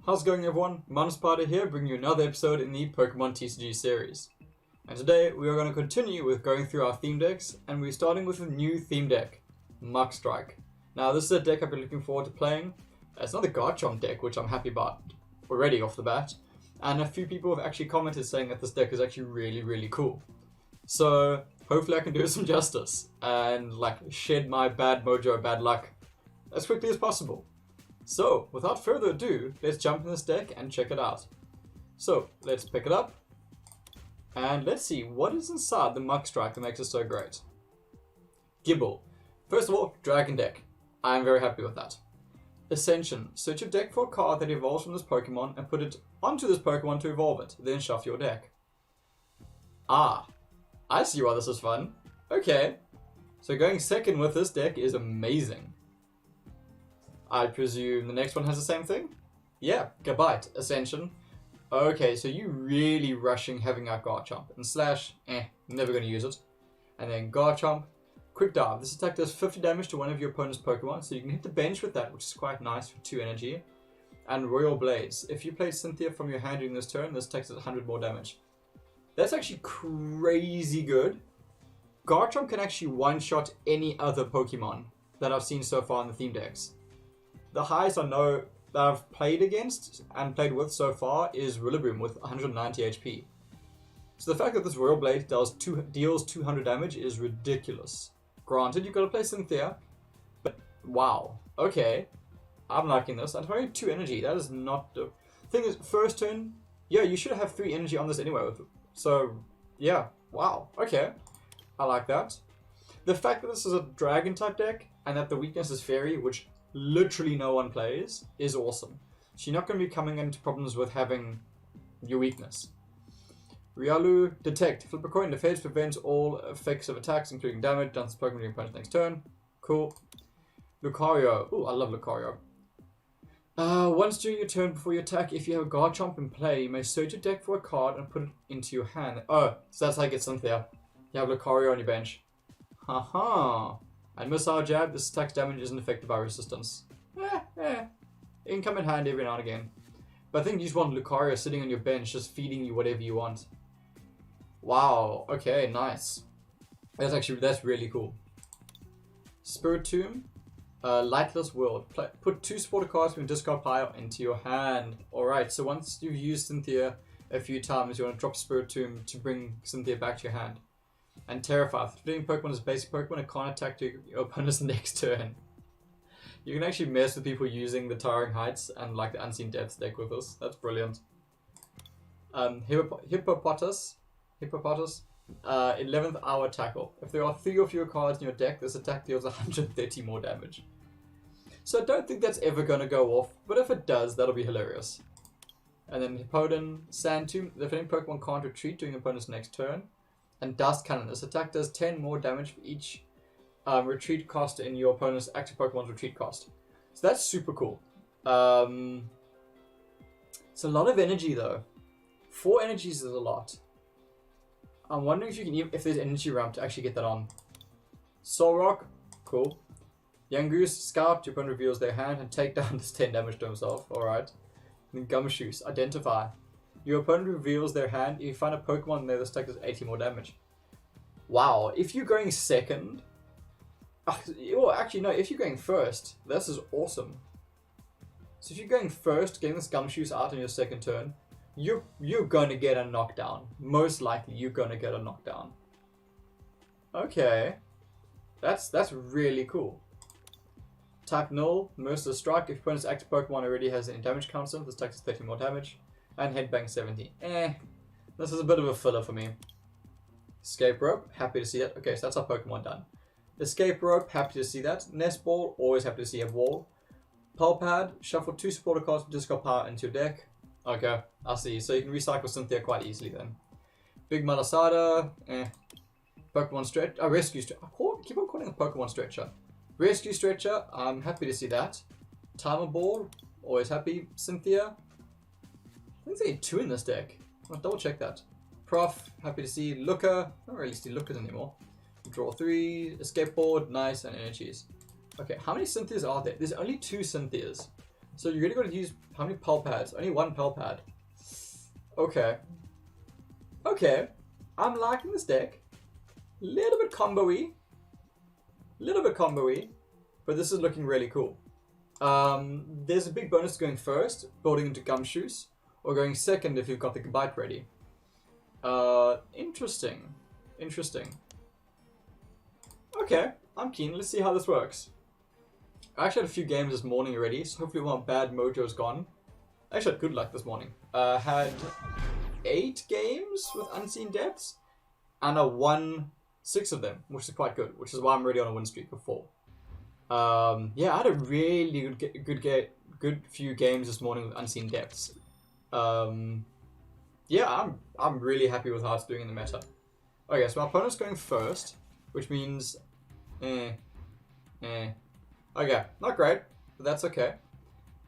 How's it going, everyone? Mountainspyder here, bringing you another episode in the Pokemon TCG series. And today we are going to continue with going through our theme decks, and we're starting with a new theme deck, Mach Strike. Now this is a deck I've been looking forward to playing. It's not the Garchomp deck, which I'm happy about already off the bat, and a few people have actually commented saying that this deck is actually really cool. So hopefully I can do it some justice and shed my bad mojo, bad luck as quickly as possible. So, without further ado, let's jump in this deck and check it out. So, let's pick it up, and let's see what is inside the Mach Strike that makes it so great. Gible. First of all, Dragon deck. I'm very happy with that. Ascension. Search your deck for a card that evolves from this Pokemon and put it onto this Pokemon to evolve it, then shuffle your deck. Ah, I see why this is fun. Okay, so going second with this deck is amazing. I presume the next one has the same thing? Yeah, Gabite, Ascension. Okay, so you really rushing having out Garchomp. And Slash, never going to use it. And then Garchomp, Quick Dive. This attack does 50 damage to one of your opponent's Pokemon, so you can hit the bench with that, which is quite nice for 2 energy. And Royal Blaze. If you play Cynthia from your hand during this turn, this takes 100 more damage. That's actually crazy good. Garchomp can actually one-shot any other Pokemon that I've seen so far in the theme decks. The highest I know that I've played against and played with so far is Rillaboom with 190 HP. So the fact that this Royal Blade deals 200 damage is ridiculous. Granted, you've got to play Cynthia, but wow, okay, I'm liking this. And only 2 energy, that is not the thing. Is first turn, yeah, you should have 3 energy on this anyway. So yeah, wow, okay, I like that. The fact that this is a Dragon type deck and that the weakness is Fairy, which literally no one plays, is awesome. So you're not going to be coming into problems with having your weakness. Riolu, Detect. Flip a coin. Defense prevents all effects of attacks, including damage, done to Pokemon during your opponent's next turn. Cool. Lucario. Ooh, I love Lucario. Once during your turn before you attack, if you have a Garchomp in play, you may search your deck for a card and put it into your hand. Oh, so that's how you get Cynthia. You have Lucario on your bench. Haha. And Missile Jab, this attack's damage isn't affected by resistance. It can come in handy every now and again. But I think you just want Lucario sitting on your bench, just feeding you whatever you want. Wow, okay, nice. That's really cool. Spiritomb, Lightless World. Put 2 supporter cards from your discard pile into your hand. Alright, so once you've used Cynthia a few times, you want to drop Spiritomb to bring Cynthia back to your hand. And Terrify. Fleeting Pokemon is a basic Pokemon and can't attack your opponent's next turn. You can actually mess with people using the Towering Heights and the Unseen Depths deck with this. That's brilliant. Hippopotas. 11th Hour Tackle. If there are 3 or fewer cards in your deck, this attack deals 130 more damage. So I don't think that's ever going to go off, but if it does, that'll be hilarious. And then Hippowdon, Sand Tomb. The defending Pokemon can't retreat during your opponent's next turn. And Dust Cannon. This attack does 10 more damage for each retreat cost in your opponent's active Pokemon's retreat cost. So that's super cool. It's a lot of energy though. 4 energies is a lot. I'm wondering if there's energy ramp to actually get that on. Solrock, cool. Young Goose, Scout, your opponent reveals their hand and take down this 10 damage to himself. Alright. Then Gumshoes, Identify. Your opponent reveals their hand. If you find a Pokemon there, this attack does 80 more damage. Wow, if you're going second... Well, actually, no, if you're going first, this is awesome. So if you're going first, getting this Gumshoes out on your second turn, you're going to get a knockdown. Most likely, you're going to get a knockdown. Okay. That's really cool. Type Null, Merciless Strike. If your opponent's active Pokemon already has any damage counter, this attack does 30 more damage. And Headbang 70. This is a bit of a filler for me. Escape Rope, happy to see that. Okay, so that's our Pokemon done. Escape Rope, happy to see that. Nest Ball, always happy to see a ball. Pulpad, shuffle 2 supporter cards from discard power into your deck. Okay, I see. So you can recycle Cynthia quite easily then. Big Malasada, Pokemon Stretch. Rescue Stretcher. Keep on calling it Pokemon Stretcher. Rescue Stretcher, I'm happy to see that. Timer Ball, always happy. Cynthia. I think there's 2 in this deck. I'll double check that. Prof, happy to see. Looker, not really see Lookers anymore. Draw 3, Escape Board, nice, and energies. Okay, how many Cynthias are there? There's only 2 Cynthias. So you're really going to use how many Pal Pads? Only one Pal Pad. Okay. Okay. I'm liking this deck. Little bit combo-y. Little bit combo-y. But this is looking really cool. There's a big bonus to going first, building into Gumshoes, or going second if you've got the Bite ready. Interesting. Interesting. Okay, I'm keen. Let's see how this works. I actually had a few games this morning already, so hopefully my bad mojo's gone. I actually had good luck this morning. Had 8 games with Unseen Depths, and I won 6 of them, which is quite good, which is why I'm already on a win streak of 4. Yeah, I had a really good few games this morning with Unseen Depths. Yeah, I'm really happy with how it's doing in the meta. Okay, so my opponent's going first, which means, Okay, not great, but that's okay.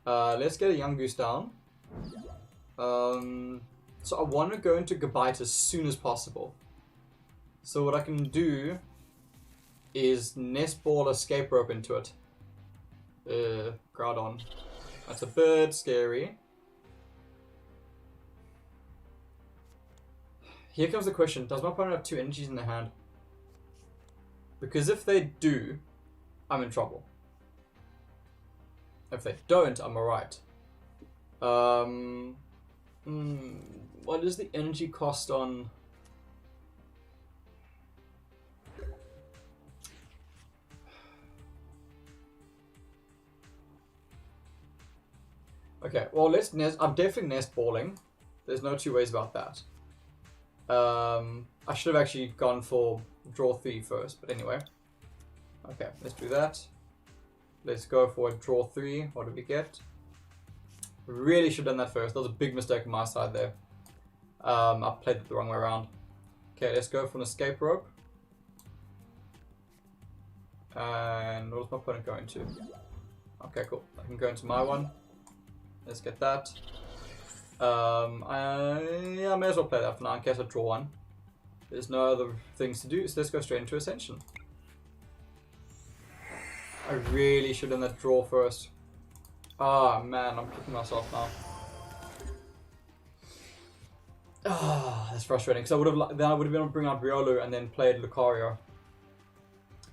Let's get a Young Goose down. So I want to go into Gabite as soon as possible. So what I can do is Nest Ball Escape Rope into it. Groudon. That's a bit scary. Here comes the question, does my opponent have 2 energies in their hand? Because if they do, I'm in trouble. If they don't, I'm alright. What is the energy cost on... Okay, well let's nest... I'm definitely nest balling. There's no 2 ways about that. I should have actually gone for draw 3 first, but anyway. Okay, let's do that. Let's go for draw 3. What did we get? Really should have done that first. That was a big mistake on my side there. I played it the wrong way around. Okay, let's go for an escape rope. And what's my opponent going to? Okay, cool. I can go into my one. Let's get that. Yeah, I may as well play that for now in case I draw 1. There's no other things to do, so let's go straight into Ascension. I really should have done that draw first. Ah, man, I'm kicking myself now. Ah, that's frustrating. Because I would have been able to bring out Riolu and then played Lucario.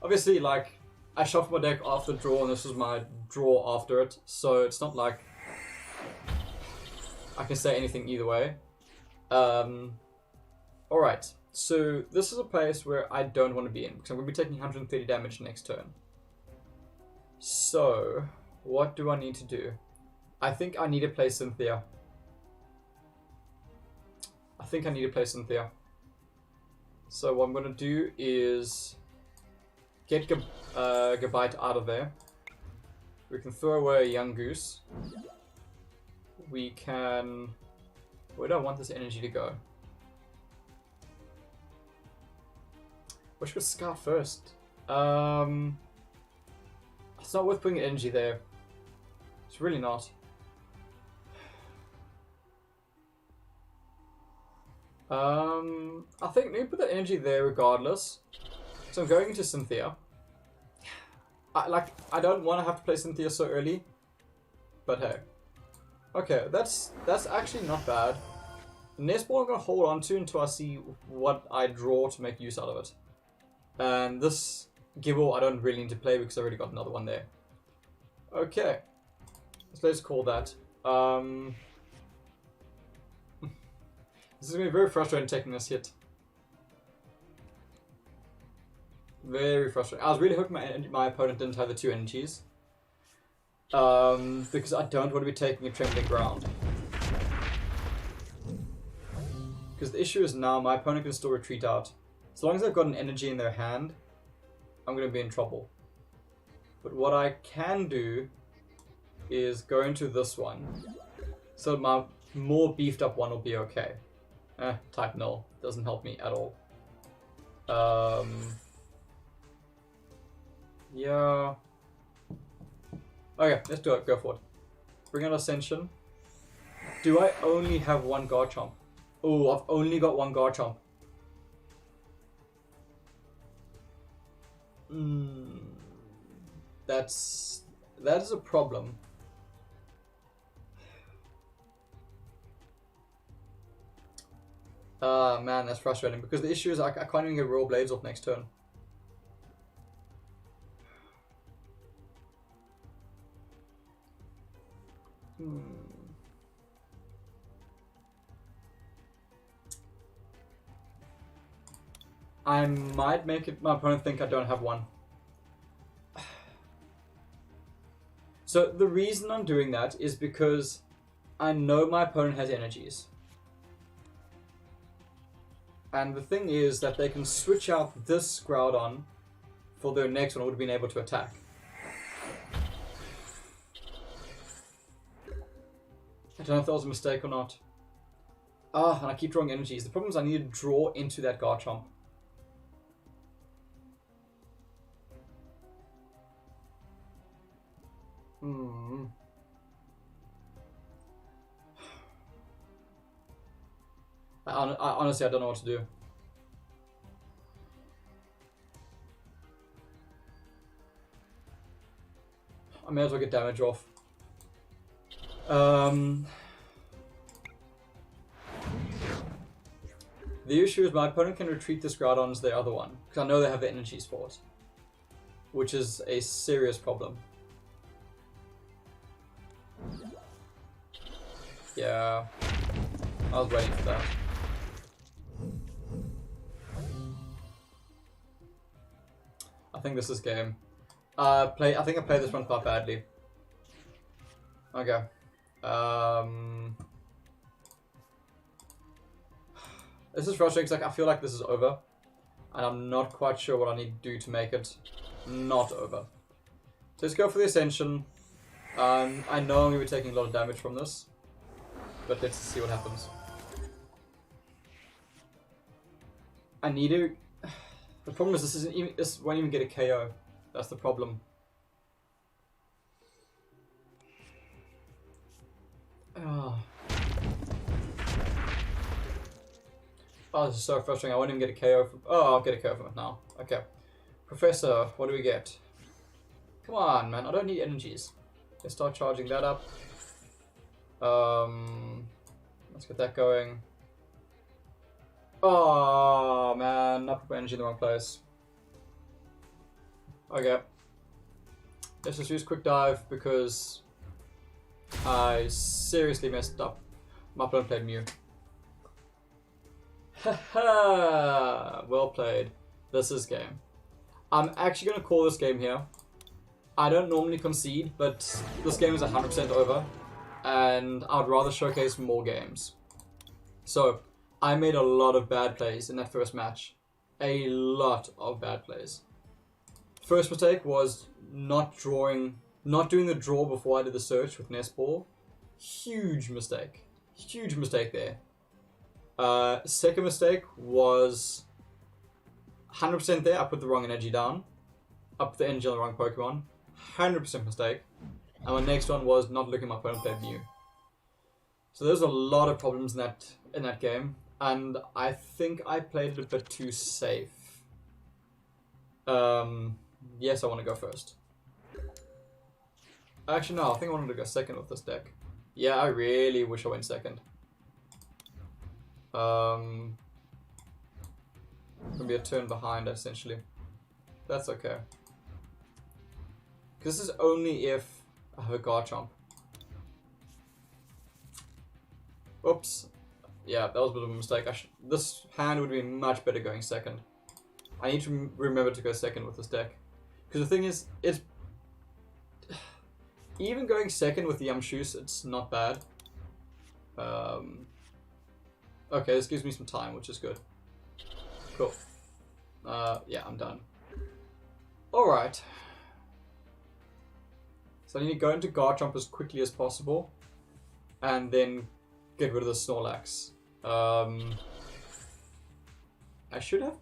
Obviously, like, I shuffled my deck after the draw, and this was my draw after it, so it's not like I can say anything either way. Alright, so this is a place where I don't want to be in, because I'm going to be taking 130 damage next turn. So, what do I need to do? I think I need to play Cynthia. So what I'm going to do is get Gabite out of there. We can throw away a Young Goose. We can... Where do I want this energy to go? What should we scout first? It's not worth putting energy there. It's really not. I think maybe put the energy there regardless. So I'm going into Cynthia. I don't want to have to play Cynthia so early, but hey. Okay, that's actually not bad. The Nest Ball I'm going to hold on to until I see what I draw to make use out of it. And this Gibble I don't really need to play because I already got another one there. Okay, so let's call that. This is going to be very frustrating taking this hit. Very frustrating. I was really hoping my opponent didn't have the 2 energies. Because I don't want to be taking a Trembling Ground. Because the issue is now my opponent can still retreat out. As long as I've got an energy in their hand, I'm going to be in trouble. But what I can do is go into this one. So my more beefed up one will be okay. Type null. Doesn't help me at all. Yeah. Okay, let's do it. Go for it. Bring out Ascension. Do I only have one Garchomp? Oh, I've only got one Garchomp. That is a problem. Ah, man, that's frustrating. Because the issue is I can't even get Royal Blades off next turn. I might make it my opponent think I don't have one. So the reason I'm doing that is because I know my opponent has energies. And the thing is that they can switch out this Groudon for their next one, would have been able to attack. I don't know if that was a mistake or not. Ah, and I keep drawing energies. The problem is I need to draw into that Garchomp. Honestly, I don't know what to do. I may as well get damage off. The issue is my opponent can retreat this Groudon as their other one, because I know they have the energies for it, which is a serious problem. Yeah, I was waiting for that. I think this is game. I think I played this one quite badly. Okay. This is frustrating because I feel like this is over, and I'm not quite sure what I need to do to make it not over. So let's go for the Ascension. I know I'm going to be taking a lot of damage from this, but let's see what happens. I need to... The problem is this won't even get a KO. That's the problem. Oh. Oh, this is so frustrating. I won't even get a KO from... Oh, I'll get a KO from it now. Okay. Professor, what do we get? Come on, man. I don't need energies. Let's start charging that up. Let's get that going. Oh, man. I put my energy in the wrong place. Okay. Let's just use Quick Dive because I seriously messed up. My opponent played Mew. Haha! Well played. This is game. I'm actually going to call this game here. I don't normally concede, but this game is 100% over, and I'd rather showcase more games. So, I made a lot of bad plays in that first match. A lot of bad plays. First mistake was not doing the draw before I did the search with Nest Ball. Huge mistake. Huge mistake there. Second mistake was 100% there. I put the wrong energy down. I put the energy on the wrong Pokemon. 100% mistake. And my next one was not looking at my opponent play Mew. So there's a lot of problems in that game, and I think I played it a bit too safe. Yes, I want to go first. Actually, no, I think I wanted to go second with this deck. Yeah, I really wish I went second. Gonna be a turn behind, essentially. That's okay. Because this is only if I have a Garchomp. Oops. Yeah, that was a bit of a mistake. This hand would be much better going second. I need to remember to go second with this deck. Because the thing is, it's... Even going second with the Yamchoos, it's not bad. Okay, this gives me some time, which is good. Cool. Yeah, I'm done. Alright. So I need to go into Garchomp as quickly as possible, and then get rid of the Snorlax. I should have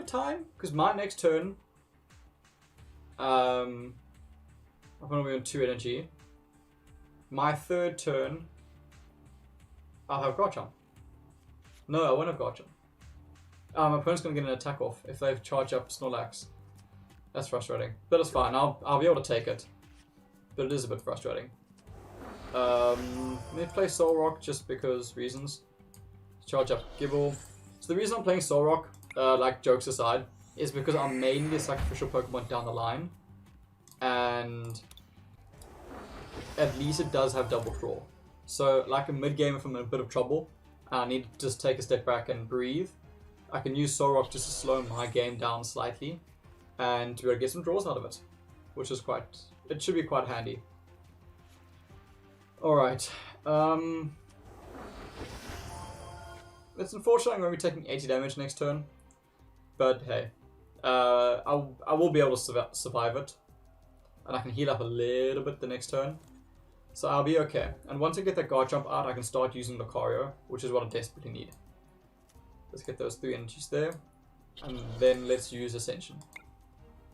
time, because my next turn, I'm going to be on 2 energy. My third turn, I'll have Garchomp. No, I won't have Garchomp. My opponent's going to get an attack off if they've charged up Snorlax. That's frustrating. But it's fine, I'll be able to take it. But it is a bit frustrating. Let me play Soul Rock just because reasons. charge up Gible. So the reason I'm playing Solrock, like jokes aside, is because I'm mainly a sacrificial Pokemon down the line. And at least it does have double claw. So like a mid-game if I'm in a bit of trouble, I need to just take a step back and breathe. I can use Solrock just to slow my game down slightly and to be able to get some draws out of it, which is it should be quite handy. Alright, it's unfortunate I'm going to be taking 80 damage next turn, but hey, I will be able to survive it, and I can heal up a little bit the next turn. So I'll be okay. And once I get that Garchomp out, I can start using Lucario, which is what I desperately need. Let's get those 3 energies there. And then let's use Ascension.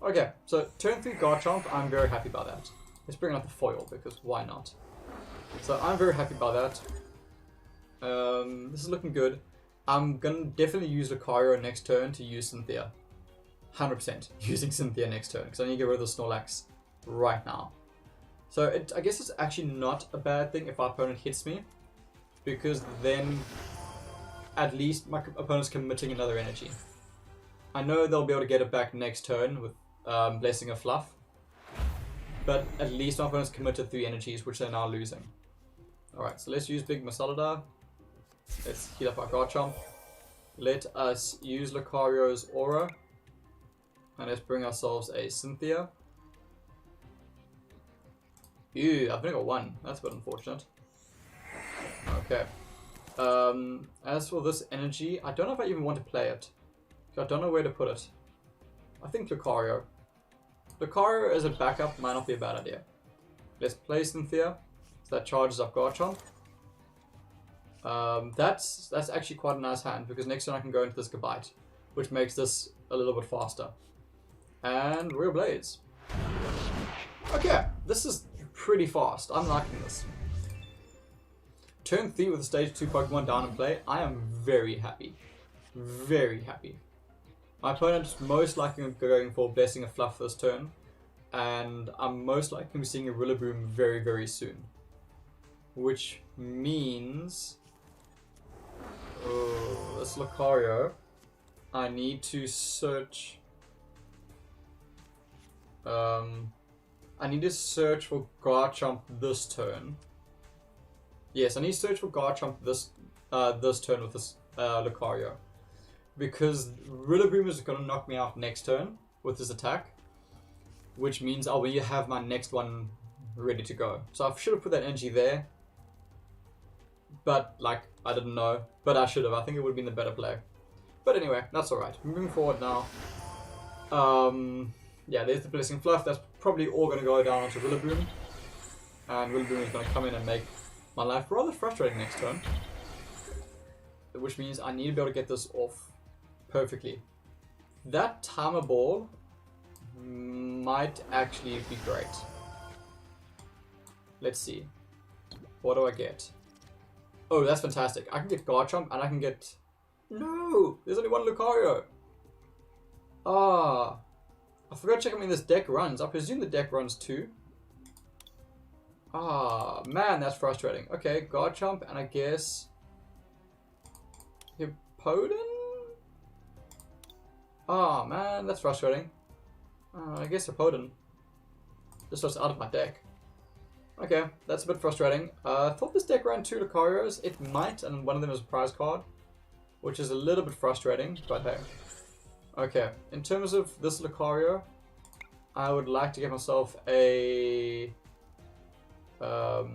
Okay, so turn 3 Garchomp, I'm very happy about that. Let's bring out the foil, because why not? So I'm very happy about that. This is looking good. I'm going to definitely use Lucario next turn to use Cynthia. 100% using Cynthia next turn, because I need to get rid of the Snorlax right now. So I guess it's actually not a bad thing if our opponent hits me, because then at least my opponent's committing another energy. I know they'll be able to get it back next turn with Blessing of Fluff, but at least my opponent's committed 3 energies, which they're now losing. Alright, so let's use Big Masaladar. Let's heal up our Garchomp. Let us use Lucario's Aura, and let's bring ourselves a Cynthia. Ew, I've only got 1. That's a bit unfortunate. Okay. As for this energy, I don't know if I even want to play it. I don't know where to put it. I think Lucario. Lucario as a backup might not be a bad idea. Let's play Cynthia, so that charges up Garchomp. That's actually quite a nice hand, because next turn I can go into this Gabite, which makes this a little bit faster. And Real Blades. Okay, this is pretty fast. I'm liking this. Turn 3 with a stage 2 Pokemon down in play. I am very happy. Very happy. My opponent's most likely going for Blessing of Fluff this turn, and I'm most likely to be seeing a Rillaboom very, very soon. Which means... oh, this Lucario, I need to search... I need to search for Garchomp this turn. Yes, I need to search for Garchomp this turn with this Lucario. Because Rillaboom is going to knock me out next turn with his attack. Which means I'll have my next one ready to go. So I should have put that energy there. But, like, I didn't know. But I should have. I think it would have been the better play. But anyway, that's alright. Moving forward now. Yeah, there's the Blessing Fluff. That's probably all going to go down onto Rillaboom. And Rillaboom is going to come in and make my life rather frustrating next turn. Which means I need to be able to get this off perfectly. That Timer Ball might actually be great. Let's see. What do I get? Oh, that's fantastic. I can get Garchomp and I can get... No! There's only 1 Lucario! Ah... I forgot to check how many this deck runs. I presume the deck runs 2. Ah, man, that's frustrating. Okay, Garchomp, and I guess... Hippowdon? Ah, man, that's frustrating. I guess Hippowdon. Just was out of my deck. Okay, that's a bit frustrating. I thought this deck ran 2 Lucarios. It might, and one of them is a prize card. Which is a little bit frustrating, but hey. Okay, in terms of this Lucario, I would like to get myself a... what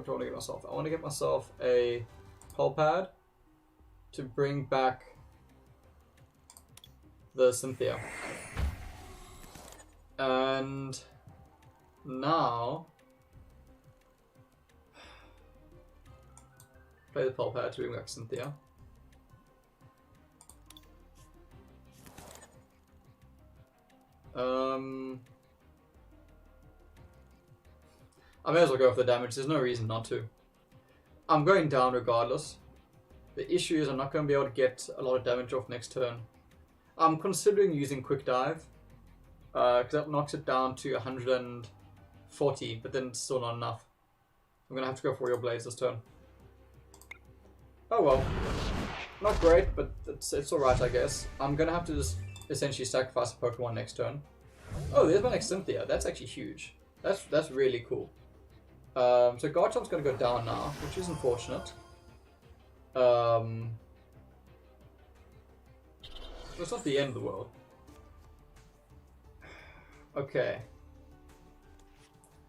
do I want to get myself? I want to get myself a Pulp Pad to bring back the Cynthia. And now... play the Pulp Pad to bring back Cynthia. I may as well go for the damage. There's no reason not to. I'm going down regardless. The issue is I'm not going to be able to get a lot of damage off next turn. I'm considering using Quick Dive. Because that knocks it down to 140, but then it's still not enough. I'm gonna have to go for your blades this turn. Oh well. Not great, but it's alright, I guess. I'm gonna have to just essentially sacrifice a Pokemon next turn. Oh, there's my next Cynthia. That's actually huge. That's really cool. So Garchomp's gonna go down now, which is unfortunate. It's not the end of the world. Okay.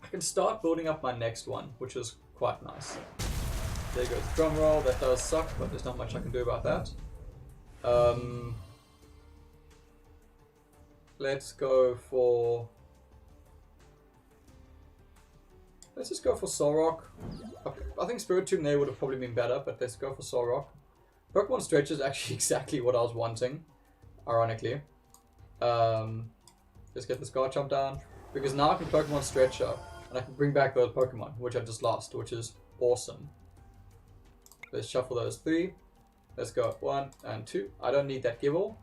I can start building up my next one, which is quite nice. There goes the drum roll. That does suck, but there's not much I can do about that. Let's go for... Let's just go for Solrock. I think Spiritomb there would have probably been better, but let's go for Solrock. Pokemon Stretch is actually exactly what I was wanting, ironically. Let's get this Garchomp down, because now I can Pokemon Stretch up, and I can bring back those Pokemon, which I just lost, which is awesome. Let's shuffle those 3. Let's go 1 and 2. I don't need that Gible.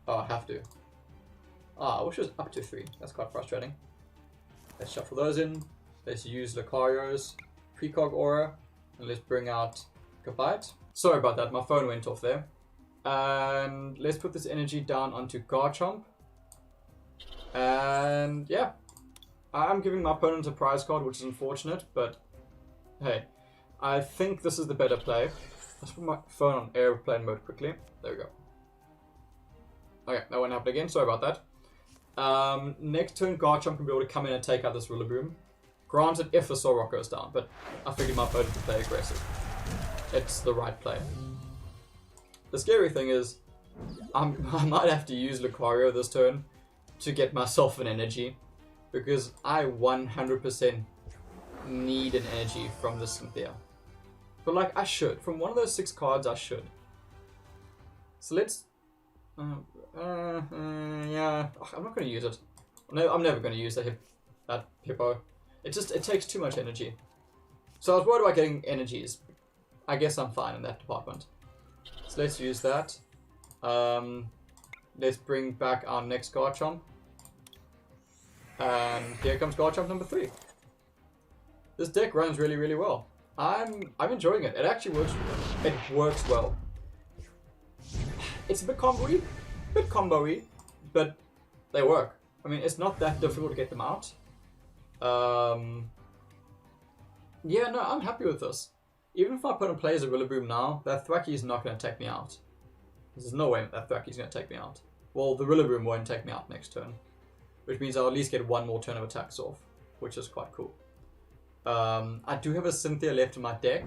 Oh, I have to. I wish it was up to 3. That's quite frustrating. Let's shuffle those in. Let's use Lucario's Precog Aura. And let's bring out Kabite. Sorry about that, my phone went off there. And let's put this energy down onto Garchomp. And yeah. I'm giving my opponent a prize card, which is unfortunate, but hey. I think this is the better play. Let's put my phone on airplane mode quickly. There we go. Okay, that won't happen again. Sorry about that. Next turn, Garchomp can be able to come in and take out this Rillaboom. Granted, if the Solrock goes down, but I figured my opponent would play aggressive. It's the right play. The scary thing is, I might have to use Lucario this turn to get myself an energy, because I 100% need an energy from this Cynthia. But like, I should. From one of those 6 cards, I should. So let's... yeah, I'm not going to use it. No, I'm never going to use that Hippo. It takes too much energy. So I was worried about getting energies. I guess I'm fine in that department. So let's use that. Let's bring back our next Garchomp. And here comes Garchomp number 3. This deck runs really, really well. I'm enjoying it. It actually works. It works well. It's a bit combo-y, but they work. I mean, it's not that difficult to get them out. Yeah, no, I'm happy with this. Even if my opponent plays a Rillaboom now, that Thwackey is not going to take me out. There's no way that Thwackey is going to take me out. Well, the Rillaboom won't take me out next turn, which means I'll at least get 1 more turn of attacks off, which is quite cool. I do have a Cynthia left in my deck,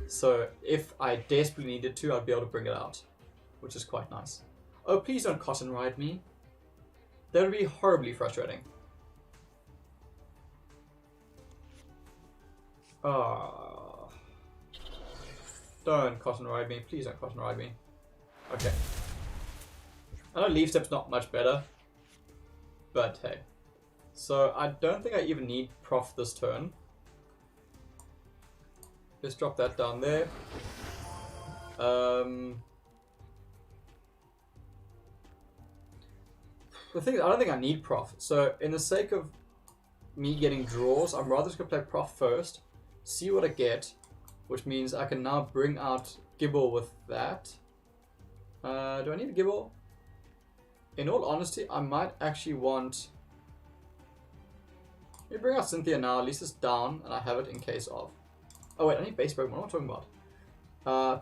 so if I desperately needed to, I'd be able to bring it out, which is quite nice. Oh, please don't Cotton Ride me. That would be horribly frustrating. Don't Cotton Ride me. Please don't Cotton Ride me. Okay. I know Leaf Step's not much better, but hey. So I don't think I even need Prof this turn. Let's drop that down there. The thing is, I don't think I need Prof. So in the sake of me getting draws, I'm rather just going to play Prof first, see what I get, which means I can now bring out Gible with that. Do I need a Gible? In all honesty, I might actually want... Let me bring out Cynthia now, at least it's down, and I have it in case of... Oh wait, I need base Pokemon, what am I talking about?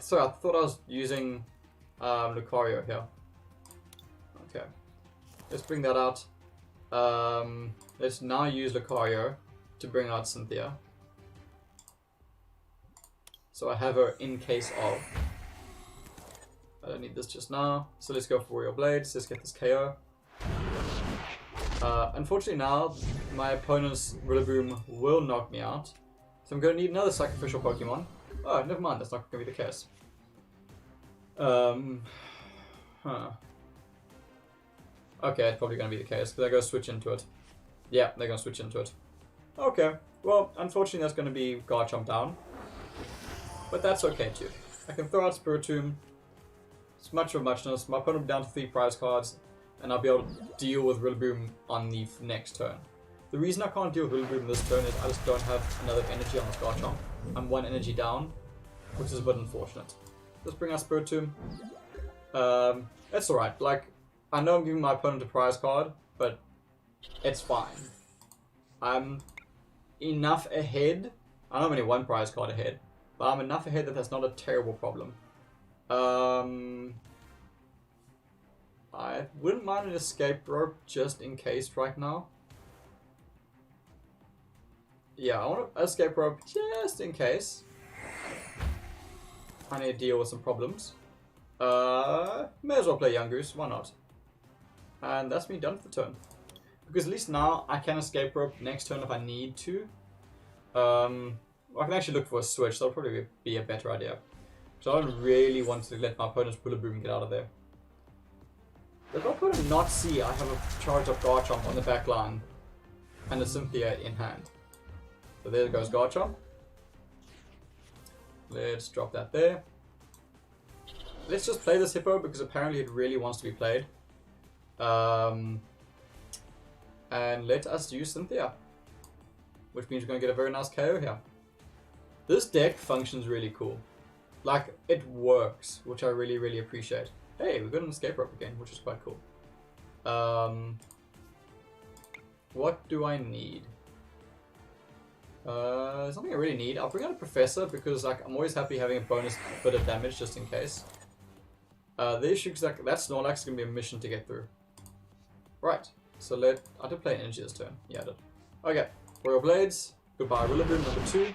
Sorry, I thought I was using Lucario here. Okay. Let's bring that out. Let's now use Lucario to bring out Cynthia. So I have her in case of. I don't need this just now. So let's go for Royal Blades. Let's get this KO. Unfortunately now, my opponent's Rillaboom will knock me out. So I'm going to need another sacrificial Pokemon. Oh, never mind. That's not going to be the case. Okay, it's probably going to be the case. They're going to switch into it. Yeah, they're going to switch into it. Okay. Well, unfortunately that's going to be Garchomp down. But that's okay too. I can throw out Spiritomb. It's much of a muchness. My opponent will be down to 3 prize cards. And I'll be able to deal with Rillaboom on the next turn. The reason I can't deal with Hula this turn is I just don't have another energy on this Garchomp. I'm 1 energy down, which is a bit unfortunate. Let's bring our Spirit Tomb. It's alright. Like, I know I'm giving my opponent a prize card, but it's fine. I'm enough ahead. I know I'm only 1 prize card ahead, but I'm enough ahead that that's not a terrible problem. I wouldn't mind an escape rope just in case right now. Yeah, I want an escape rope just in case. I need to deal with some problems. May as well play Young Goose, why not? And that's me done for the turn. Because at least now I can escape rope next turn if I need to. I can actually look for a switch, that'll probably be a better idea. So I don't really want to let my opponent's Bullet Boom get out of there. Does my opponent not see I have a charge up Garchomp on the back line and a Cynthia in hand? So there goes Garchomp. Let's drop that there. Let's just play this Hippo because apparently it really wants to be played. And let us use Cynthia. Which means we're going to get a very nice KO here. This deck functions really cool. Like, it works, which I really, really appreciate. Hey, we've got an escape rope again, which is quite cool. What do I need? Something I really need. I'll bring out a Professor because like I'm always happy having a bonus bit of damage just in case. The issue is that Snorlax is going to be a mission to get through. Right, so I did play an energy this turn. Yeah, I did. Okay, Royal Blades. Goodbye, Rillaboom, number 2.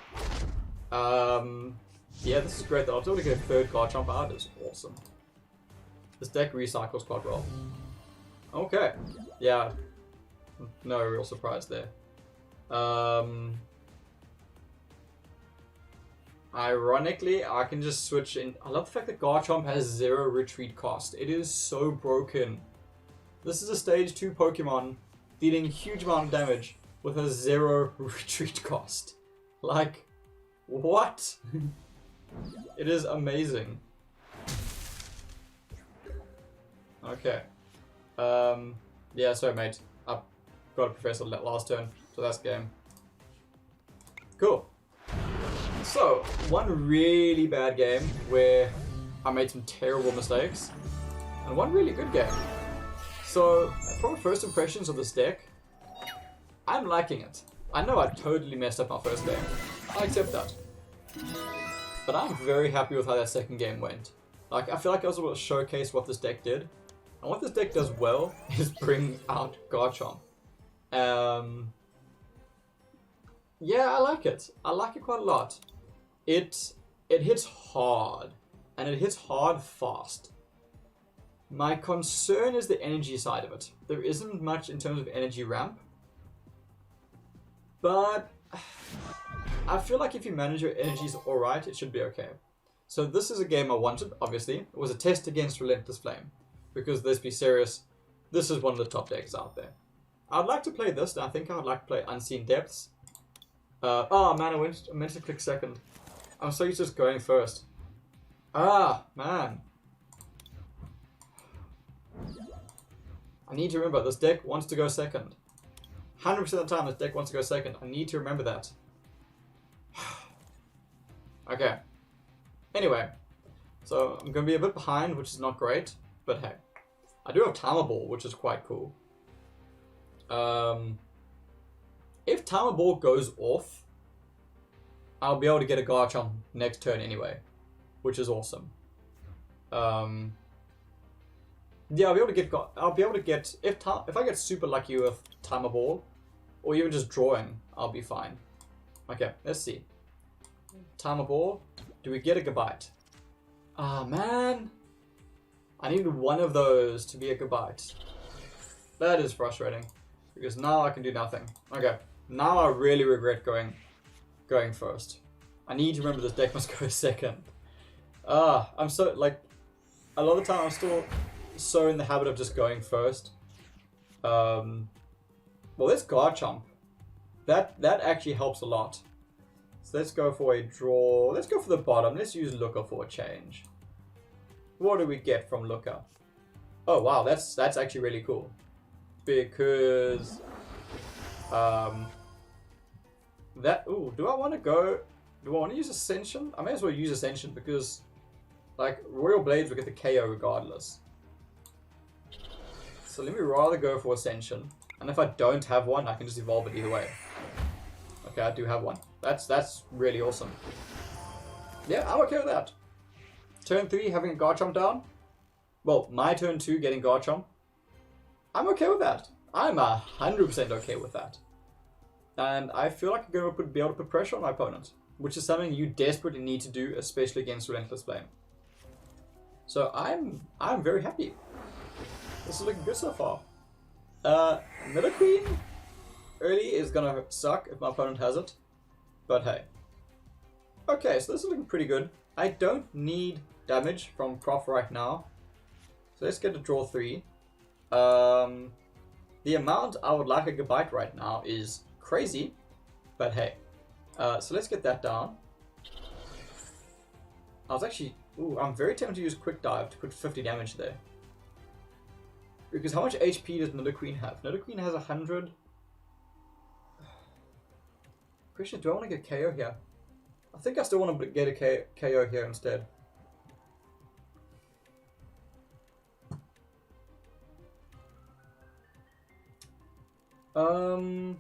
Yeah, this is great though. I was able to get a 3rd Garchomp out. It's awesome. This deck recycles quite well. Okay, yeah, no real surprise there. Ironically, I can just switch in. I love the fact that Garchomp has 0 retreat cost. It is so broken. This is a stage 2 Pokemon dealing huge amount of damage with a 0 retreat cost. Like, what? It is amazing. Okay. Yeah, sorry mate. I got a Professor last turn, so that's game. Cool. So, one really bad game where I made some terrible mistakes, and one really good game. So, from first impressions of this deck, I'm liking it. I know I totally messed up my first game. I accept that. But I'm very happy with how that second game went. Like, I feel like I was able to showcase what this deck did. And what this deck does well is bring out Garchomp. Yeah, I like it. I like it quite a lot. It hits hard, and it hits hard fast. My concern is the energy side of it. There isn't much in terms of energy ramp, but I feel like if you manage your energies alright, it should be okay. So this is a game I wanted, obviously. It was a test against Relentless Flame, because let's be serious, this is one of the top decks out there. I'd like to play this, and I think I would like to play Unseen Depths. Oh man, I meant to click second. I'm so used to just going first. Ah, man. I need to remember, this deck wants to go second. 100% of the time, this deck wants to go second. I need to remember that. Okay. Anyway. So, I'm going to be a bit behind, which is not great. But hey. I do have Timer Ball, which is quite cool. If Timer Ball goes off, I'll be able to get a Garchomp next turn anyway, which is awesome. Yeah, I'll be able to get if I get super lucky with Timer Ball, or even just drawing, I'll be fine. Okay, let's see. Timer Ball, do we get a Gabite? Ah man, I need one of those to be a Gabite. That is frustrating because now I can do nothing. Okay, now I really regret going first. I need to remember this deck must go second. I'm so, like, a lot of the time I'm still so in the habit of just going first. Well, let's Garchomp. That actually helps a lot. So let's go for a draw. Let's go for the bottom. Let's use Looker for a change. What do we get from Looker? Oh wow, that's actually really cool. Because Do I want to go? Do I want to use Ascension? I may as well use Ascension because, like, Royal Blades will get the KO regardless. So let me rather go for Ascension. And if I don't have one, I can just evolve it either way. Okay, I do have one. That's really awesome. Yeah, I'm okay with that. Turn 3, having a Garchomp down. Well, my turn 2, getting Garchomp. I'm okay with that. I'm 100% okay with that. And I feel like I'm going to be able to put pressure on my opponent, which is something you desperately need to do, especially against Relentless Flame. So I'm very happy. This is looking good so far. Nidoqueen early is going to suck if my opponent has it, but hey. Okay, so this is looking pretty good. I don't need damage from Prof right now, so let's get to draw 3. The amount I would like a Gabite right now is crazy, but hey. So let's get that down. I'm very tempted to use Quick Dive to put 50 damage there. Because how much HP does Nidoqueen have? Nidoqueen has 100. Question, do I want to get KO here? I think I still want to get a KO here instead. The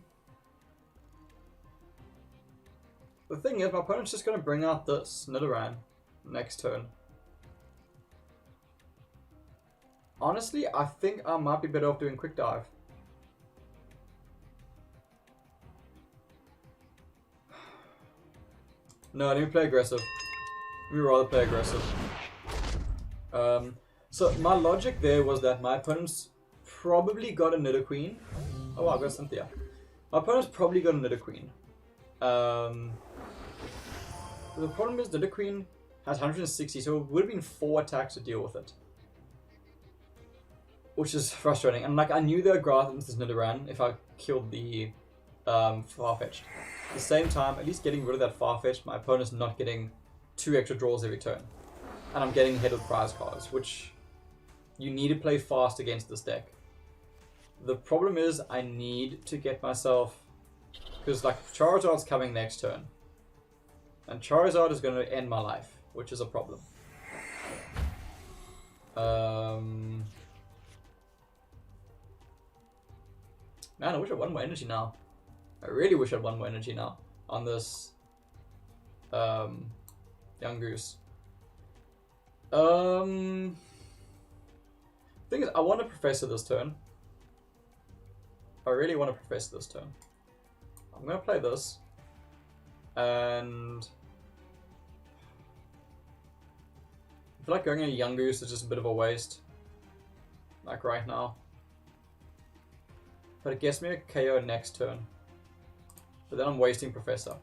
thing is, my opponent's just going to bring out this Nidoran next turn. Honestly, I think I might be better off doing Quick Dive. No, let me play aggressive. Let me rather play aggressive. So my logic there was that my opponent's probably got a Nidoqueen. Oh wow, I got Cynthia. My opponent's probably got a Nidoqueen. The problem is Nidoqueen has 160, so it would have been 4 attacks to deal with it. Which is frustrating. And like I knew they would grab into this Nidoran if I killed the Farfetch'd. At the same time, at least getting rid of that Farfetch'd, my opponent's not getting 2 extra draws every turn. And I'm getting ahead of prize cards, which you need to play fast against this deck. The problem is I need to get myself... Because like Charizard's coming next turn. And Charizard is going to end my life, which is a problem. Man, I wish I had one more energy now. I really wish I had one more energy now on this Young Goose. Thing is, I want to Professor this turn. I really want to Professor this turn. I'm going to play this. And I feel like going in a Young Goose is just a bit of a waste. Like right now. But it gets me a KO next turn. But then I'm wasting Professor.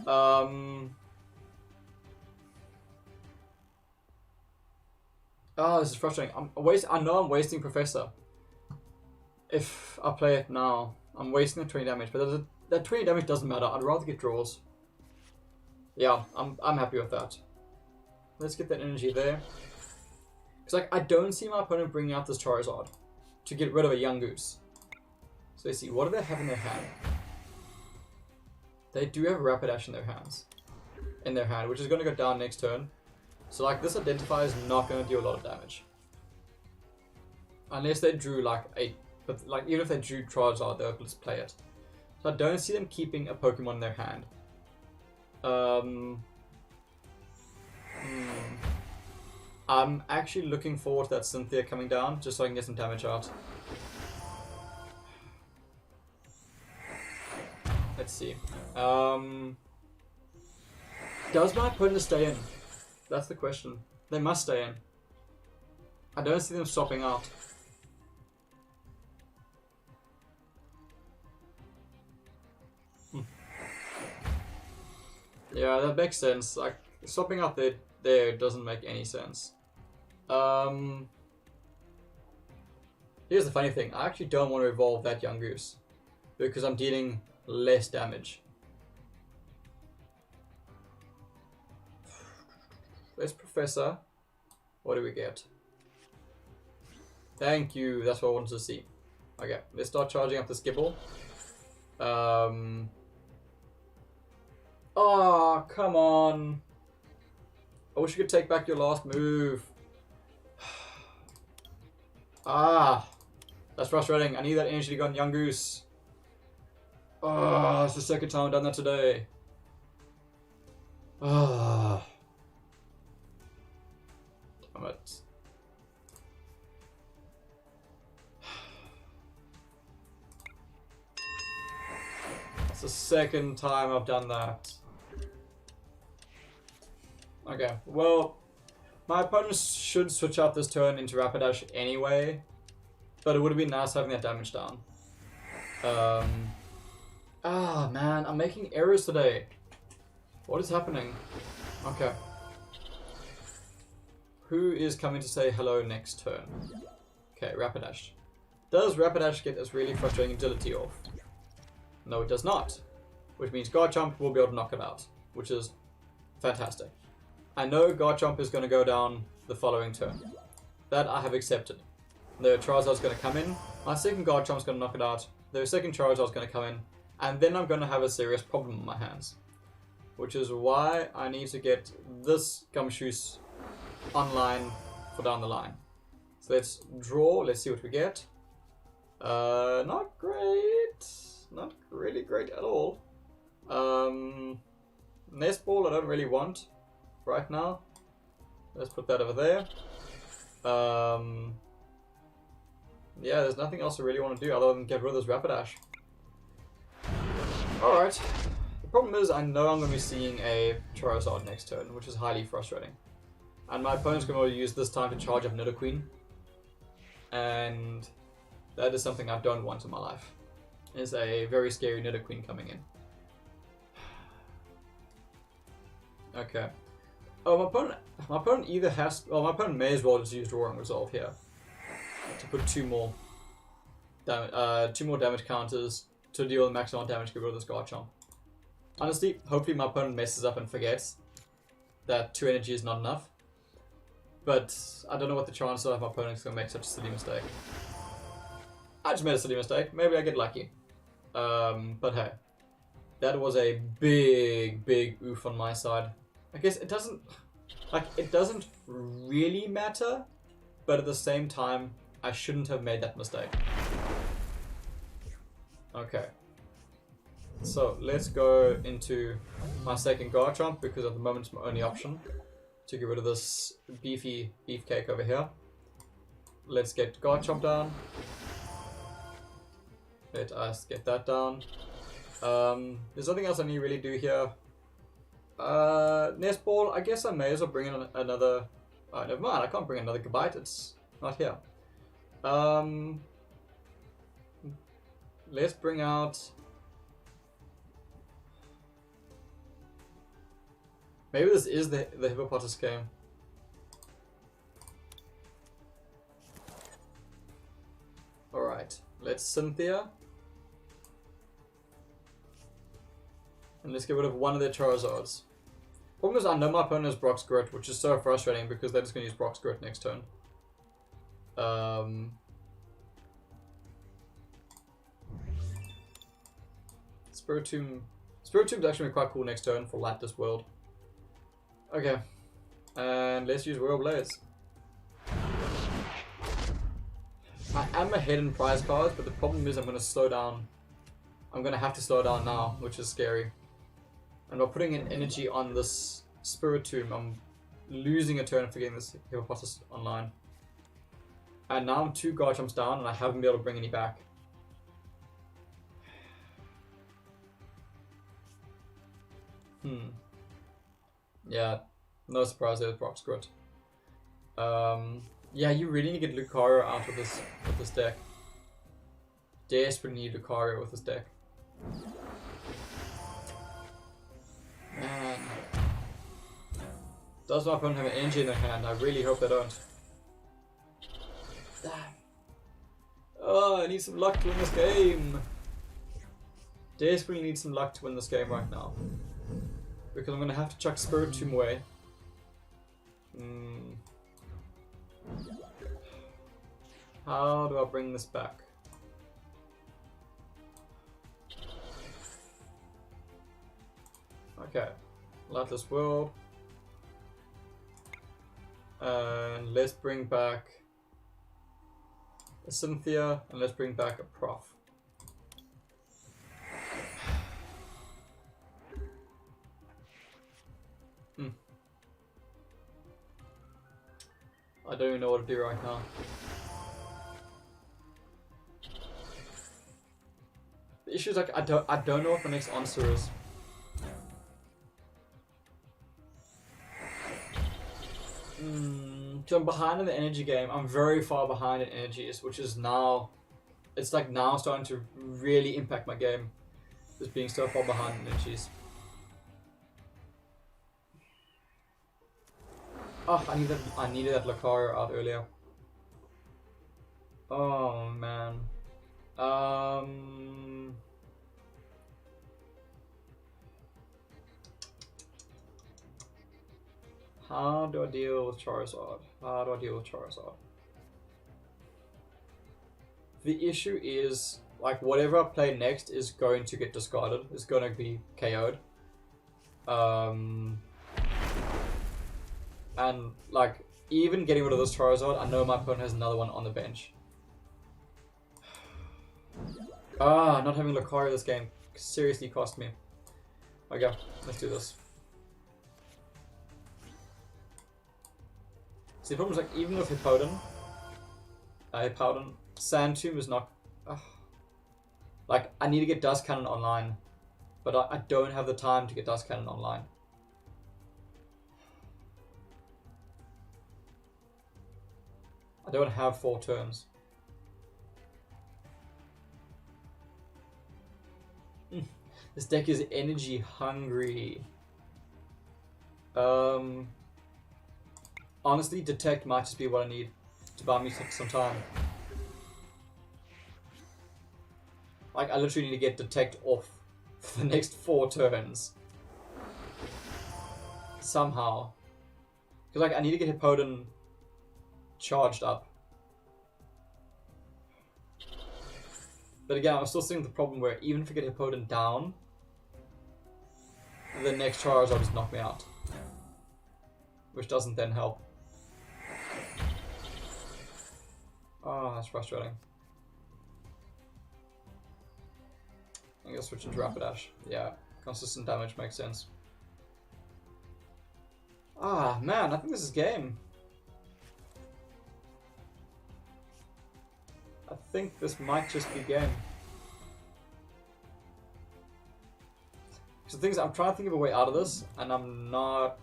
Oh, this is frustrating. I know I'm wasting Professor. If I play it now, I'm wasting the 20 damage. But that 20 damage doesn't matter. I'd rather get draws. Yeah, I'm happy with that. Let's get that energy there. Because like I don't see my opponent bringing out this Charizard to get rid of a Young Goose. So let's see, what do they have in their hand? They do have Rapidash in their hand, which is going to go down next turn. So like this Identify is not going to do a lot of damage. Unless they drew like but like even if they drew Charizard, they'll just play it. So I don't see them keeping a Pokemon in their hand. I'm actually looking forward to that Cynthia coming down, just so I can get some damage out. Let's see. Does my opponent stay in? That's the question. They must stay in. I don't see them swapping out. Yeah, that makes sense. Like swapping out there doesn't make any sense. Here's the funny thing. I actually don't want to evolve that Young Goose because I'm dealing less damage. Let's Professor. What do we get? Thank you. That's what I wanted to see. Okay, let's start charging up the Skibble. Oh, come on. I wish you could take back your last move. Ah, that's frustrating. I need that energy to go on Young Goose. Oh, it's the second time I've done that today. Ah. Damn it. It's the second time I've done that. Okay, well, my opponents should switch out this turn into Rapidash anyway, but it would have been nice having that damage down. Ah, man, I'm making errors today. What is happening? Okay. Who is coming to say hello next turn? Okay, Rapidash. Does Rapidash get this really frustrating agility off? No, it does not. Which means Garchomp will be able to knock it out, which is fantastic. I know Garchomp is going to go down the following turn. That I have accepted. The Charizard's going to come in. My second Garchomp's going to knock it out. The second Charizard's going to come in. And then I'm going to have a serious problem in my hands. Which is why I need to get this Gumshoos online for down the line. So let's draw. Let's see what we get. Not great. Not really great at all. Nest Ball I don't really want right now. Let's put that over there. Yeah, there's nothing else I really want to do other than get rid of this Rapidash. Alright. The problem is I know I'm going to be seeing a Charizard next turn, which is highly frustrating. And my opponent's going to use this time to charge up Nidoqueen. And that is something I don't want in my life. Is a very scary Nidoqueen coming in. Okay. Oh, my opponent either has, well, my opponent may as well just use Roaring Resolve here to put two more damage counters to deal with maximum damage, get rid of this Garchomp. Honestly, hopefully my opponent messes up and forgets that 2 energy is not enough. But I don't know what the chances are if my opponent's going to make such a silly mistake. I just made a silly mistake. Maybe I get lucky. But hey, that was a big oof on my side. I guess it doesn't really matter, but at the same time, I shouldn't have made that mistake. Okay. So let's go into my second Garchomp because at the moment it's my only option to get rid of this beefy beefcake over here. Let's get Garchomp down. Let us get that down. There's nothing else I need to really do here. Nest Ball, I guess I may as well bring in another... Oh, never mind, I can't bring another Gabite, it's not here. Let's bring out... Maybe this is the Hippopotas game. Alright, let's Cynthia. And let's get rid of one of their Charizards. Problem is I know my opponent has Brock's Grit, which is so frustrating because they're just going to use Brock's Grit next turn. Spiritomb is actually quite cool next turn for Light This World. Okay. And let's use Royal Blaze. I am ahead in prize cards, but the problem is I'm going to slow down. I'm going to have to slow down now, which is scary. And by putting in energy on this Spiritomb, I'm losing a turn for getting this Hippopotas online. And now I'm 2 Garchomps down and I haven't been able to bring any back. Yeah, no surprise there with Brock's Grit. Yeah, you really need to get Lucario out with this deck. Desperately need Lucario with this deck. Man. Does my opponent have an energy in their hand? I really hope they don't. Damn. Oh, I need some luck to win this game. Desperately need some luck to win this game right now. Because I'm going to have to chuck Spiritomb away. How do I bring this back? Okay. Lightless World. And let's bring back a Cynthia, and let's bring back a Prof. I don't even know what to do right now. The issue is like I don't know what the next answer is. So I'm behind in the energy game. I'm very far behind in energies, which is now, it's like now starting to really impact my game. Just being so far behind in energies. Oh, I needed that Lucario out earlier. Oh man. How do I deal with Charizard? The issue is, like, whatever I play next is going to get discarded. It's going to be KO'd. And, like, even getting rid of this Charizard, I know my opponent has another one on the bench. Not having Lucario this game seriously cost me. Okay, let's do this. See, the problem is, like, even with Hippowdon, Sand Tomb is not... like, I need to get Dust Cannon online, but I don't have the time to get Dust Cannon online. I don't have 4 turns. This deck is energy hungry. Honestly, Detect might just be what I need to buy me some time. Like, I literally need to get Detect off for the next 4 turns. Somehow. Because, like, I need to get Hippowdon charged up. But again, I'm still seeing the problem where even if I get Hippowdon down, the next Charizard will just knock me out. Which doesn't then help. Oh, that's frustrating. I guess switch into Rapidash. Yeah, consistent damage makes sense. Ah, man, I think this is game. I think this might just be game. So the thing is, I'm trying to think of a way out of this, and I'm not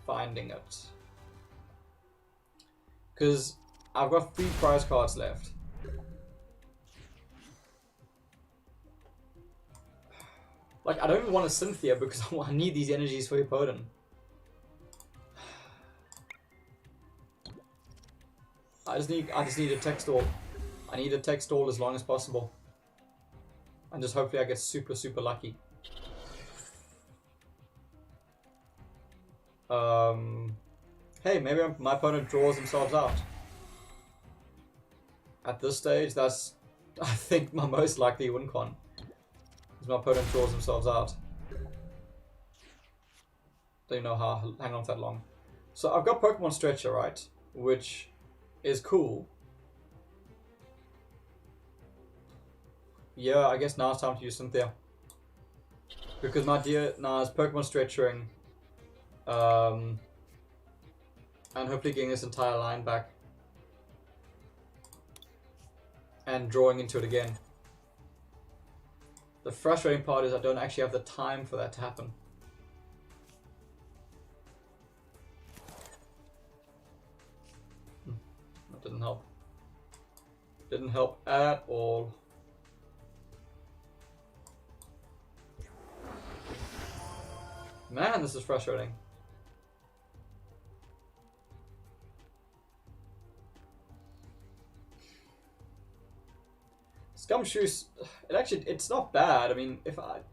finding it. Because I've got 3 prize cards left. Like, I don't even want a Cynthia because I need these energies for Hippowdon. I just need a tech stall. I need a tech stall as long as possible. And just hopefully I get super, super lucky. Hey, maybe my opponent draws themselves out. At this stage, that's, I think, my most likely win con. Is my opponent draws themselves out. Don't know how I'll hang on for that long. So I've got Pokemon Stretcher, right? Which is cool. Yeah, I guess now it's time to use Cynthia. Because my dear now is Pokemon Stretchering. And hopefully getting this entire line back. And drawing into it again. The frustrating part is I don't actually have the time for that to happen. That didn't help. Didn't help at all. Man, this is frustrating. Gumshoes, it's not bad. I mean, if my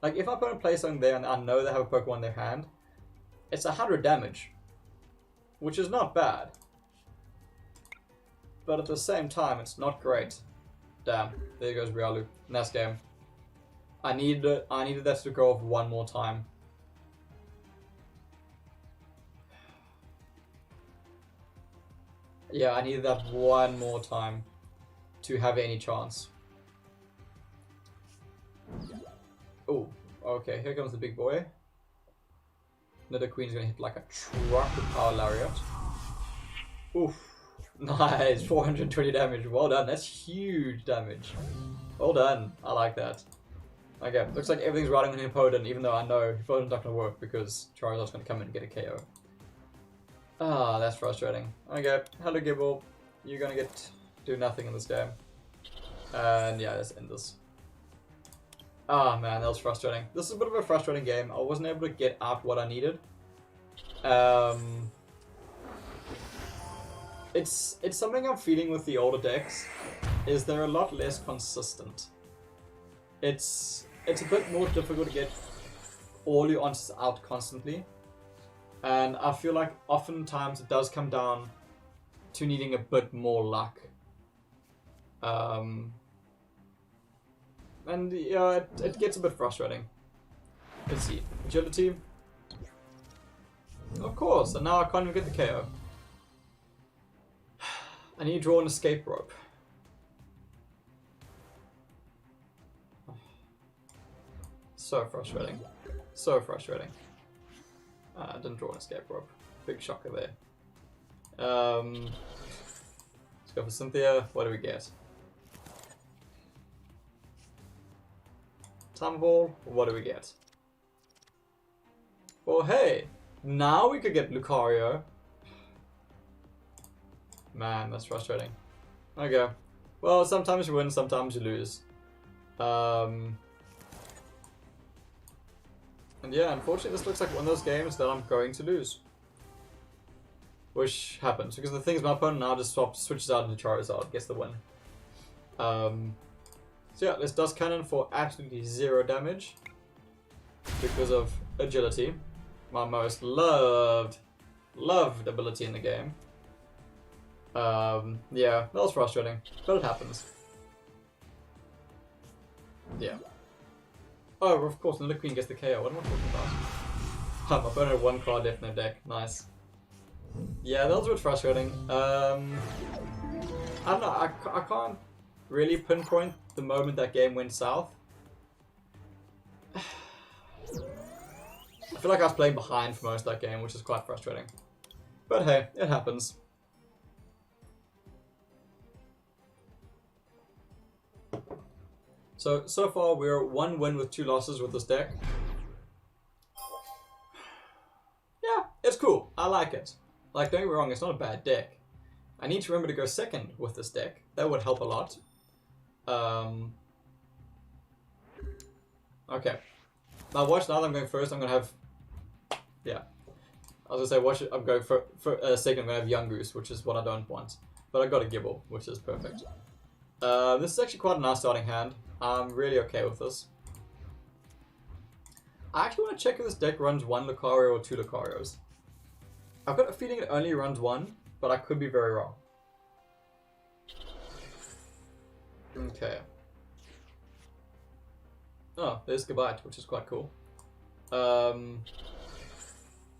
opponent plays something there and I know they have a Pokemon in their hand, it's 100 damage, which is not bad. But at the same time, it's not great. Damn, there goes Riolu. Next game. I needed that to go off one more time. Yeah, I needed that one more time to have any chance. Oh, okay, here comes the big boy. Nidoqueen's gonna hit like a truck with Power Lariat. Oof. Nice, 420 damage. Well done, that's huge damage. Well done, I like that. Okay, looks like everything's riding on Hippowdon, even though I know Hippowdon's not gonna work because Charizard's gonna come in and get a KO. Ah, that's frustrating. Okay, hello Gibble. You're gonna do nothing in this game. And yeah, let's end this. Ah man, that was frustrating. This is a bit of a frustrating game. I wasn't able to get out what I needed. It's something I'm feeling with the older decks, is they're a lot less consistent. It's a bit more difficult to get all your answers out constantly. And I feel like oftentimes it does come down to needing a bit more luck. And yeah, it gets a bit frustrating. Let's see. Agility. Of course, and now I can't even get the KO. I need to draw an escape rope. So frustrating. So frustrating. I didn't draw an escape rope. Big shocker there. Let's go for Cynthia. What do we get? Time Ball. What do we get? Well, hey! Now we could get Lucario. Man, that's frustrating. Okay. Well, sometimes you win, sometimes you lose. And yeah, unfortunately this looks like one of those games that I'm going to lose. Which happens, because the thing is my opponent now just switches out into Charizard, gets the win. So yeah, this does cannon for absolutely 0 damage. Because of agility. My most loved ability in the game. Yeah, that was frustrating, but it happens. Yeah. Oh, of course, Nidoqueen gets the KO. What am I talking about? My opponent had 1 card left in their deck. Nice. Yeah, that was a bit frustrating. I don't know. I can't really pinpoint the moment that game went south. I feel like I was playing behind for most of that game, which is quite frustrating. But hey, it happens. So far we're 1 win with 2 losses with this deck. Yeah, it's cool. I like it. Like, don't get me wrong, it's not a bad deck. I need to remember to go second with this deck. That would help a lot. Okay. Now watch, now that I'm going first, I'm going to have... Yeah. I was going to say, watch it, I'm going for second, I'm going to have Young Goose, which is what I don't want. But I got a Gibble, which is perfect. This is actually quite a nice starting hand. I'm really okay with this. I actually want to check if this deck runs 1 Lucario or 2 Lucarios. I've got a feeling it only runs 1, but I could be very wrong. Okay. Oh, there's Gabite, which is quite cool.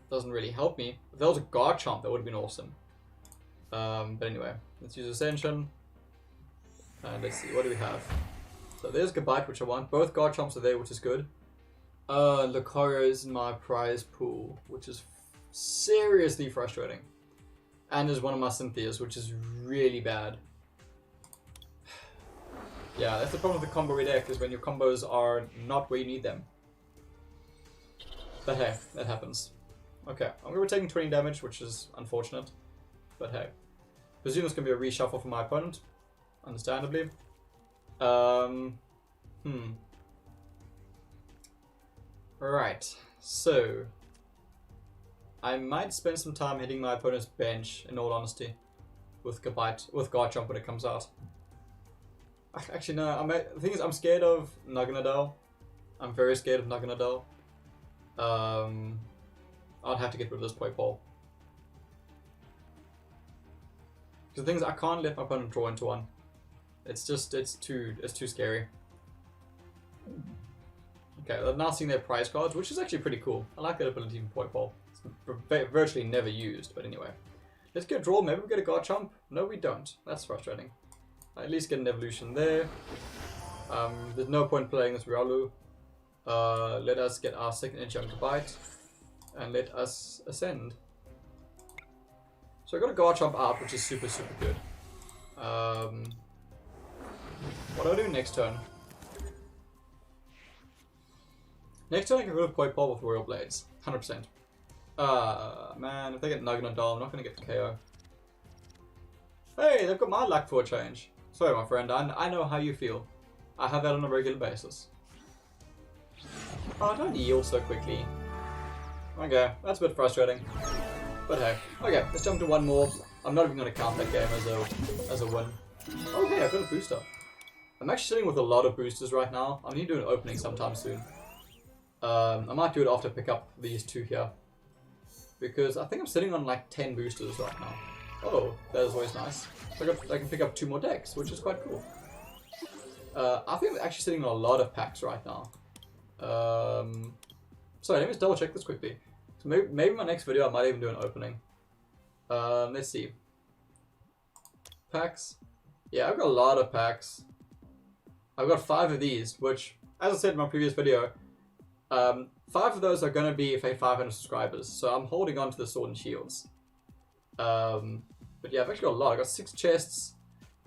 Doesn't really help me. If there was a Garchomp, that would have been awesome. But anyway, let's use Ascension. And let's see, what do we have? So there's Gabite, which I want. Both Garchomps are there, which is good. Lucario is in my prize pool, which is seriously frustrating. And is one of my Cynthias, which is really bad. Yeah, that's the problem with the combo deck, is when your combos are not where you need them. But hey, that happens. Okay, I'm going to be taking 20 damage, which is unfortunate. But hey. Presume it's going to be a reshuffle for my opponent. Understandably. Right, so I might spend some time hitting my opponent's bench, in all honesty, with Garchomp when it comes out. Actually, no. The thing is, I'm scared of Naganadel. I'm very scared of Naganadel. I'd have to get rid of this Pokeball. Because the thing is, I can't let my opponent draw into one. It's too scary. Okay, I've now seen their prize cards, which is actually pretty cool. I like that ability from Pokeball. It's virtually never used, but anyway. Let's get a draw. Maybe we get a Garchomp. No, we don't. That's frustrating. At least get an evolution there. There's no point playing this Riolu. Let us get our second Enchant Bite. And let us ascend. So I got a Garchomp out, which is super good. What do I do next turn? Next turn I can go to Point Ball with Royal Blades. 100%. Man, if they get Nugget and Doll, I'm not going to get the KO. Hey, they've got my luck for a change. Sorry, my friend, I know how you feel. I have that on a regular basis. Oh, don't yield so quickly. Okay, that's a bit frustrating. But hey, okay, let's jump to one more. I'm not even going to count that game as a win. Oh hey, I've got a booster. I'm actually sitting with a lot of boosters right now. I need to do an opening sometime soon. I might do it after I pick up these two here. Because I think I'm sitting on like 10 boosters right now. Oh, that is always nice. So I can pick up 2 more decks, which is quite cool. I think I'm actually sitting on a lot of packs right now. Sorry, let me just double check this quickly. So maybe my next video I might even do an opening. Let's see. Packs. Yeah, I've got a lot of packs. I've got 5 of these, which, as I said in my previous video, 5 of those are going to be for 500 subscribers. So I'm holding on to the Sword and Shields. But yeah, I've actually got a lot. I've got 6 chests.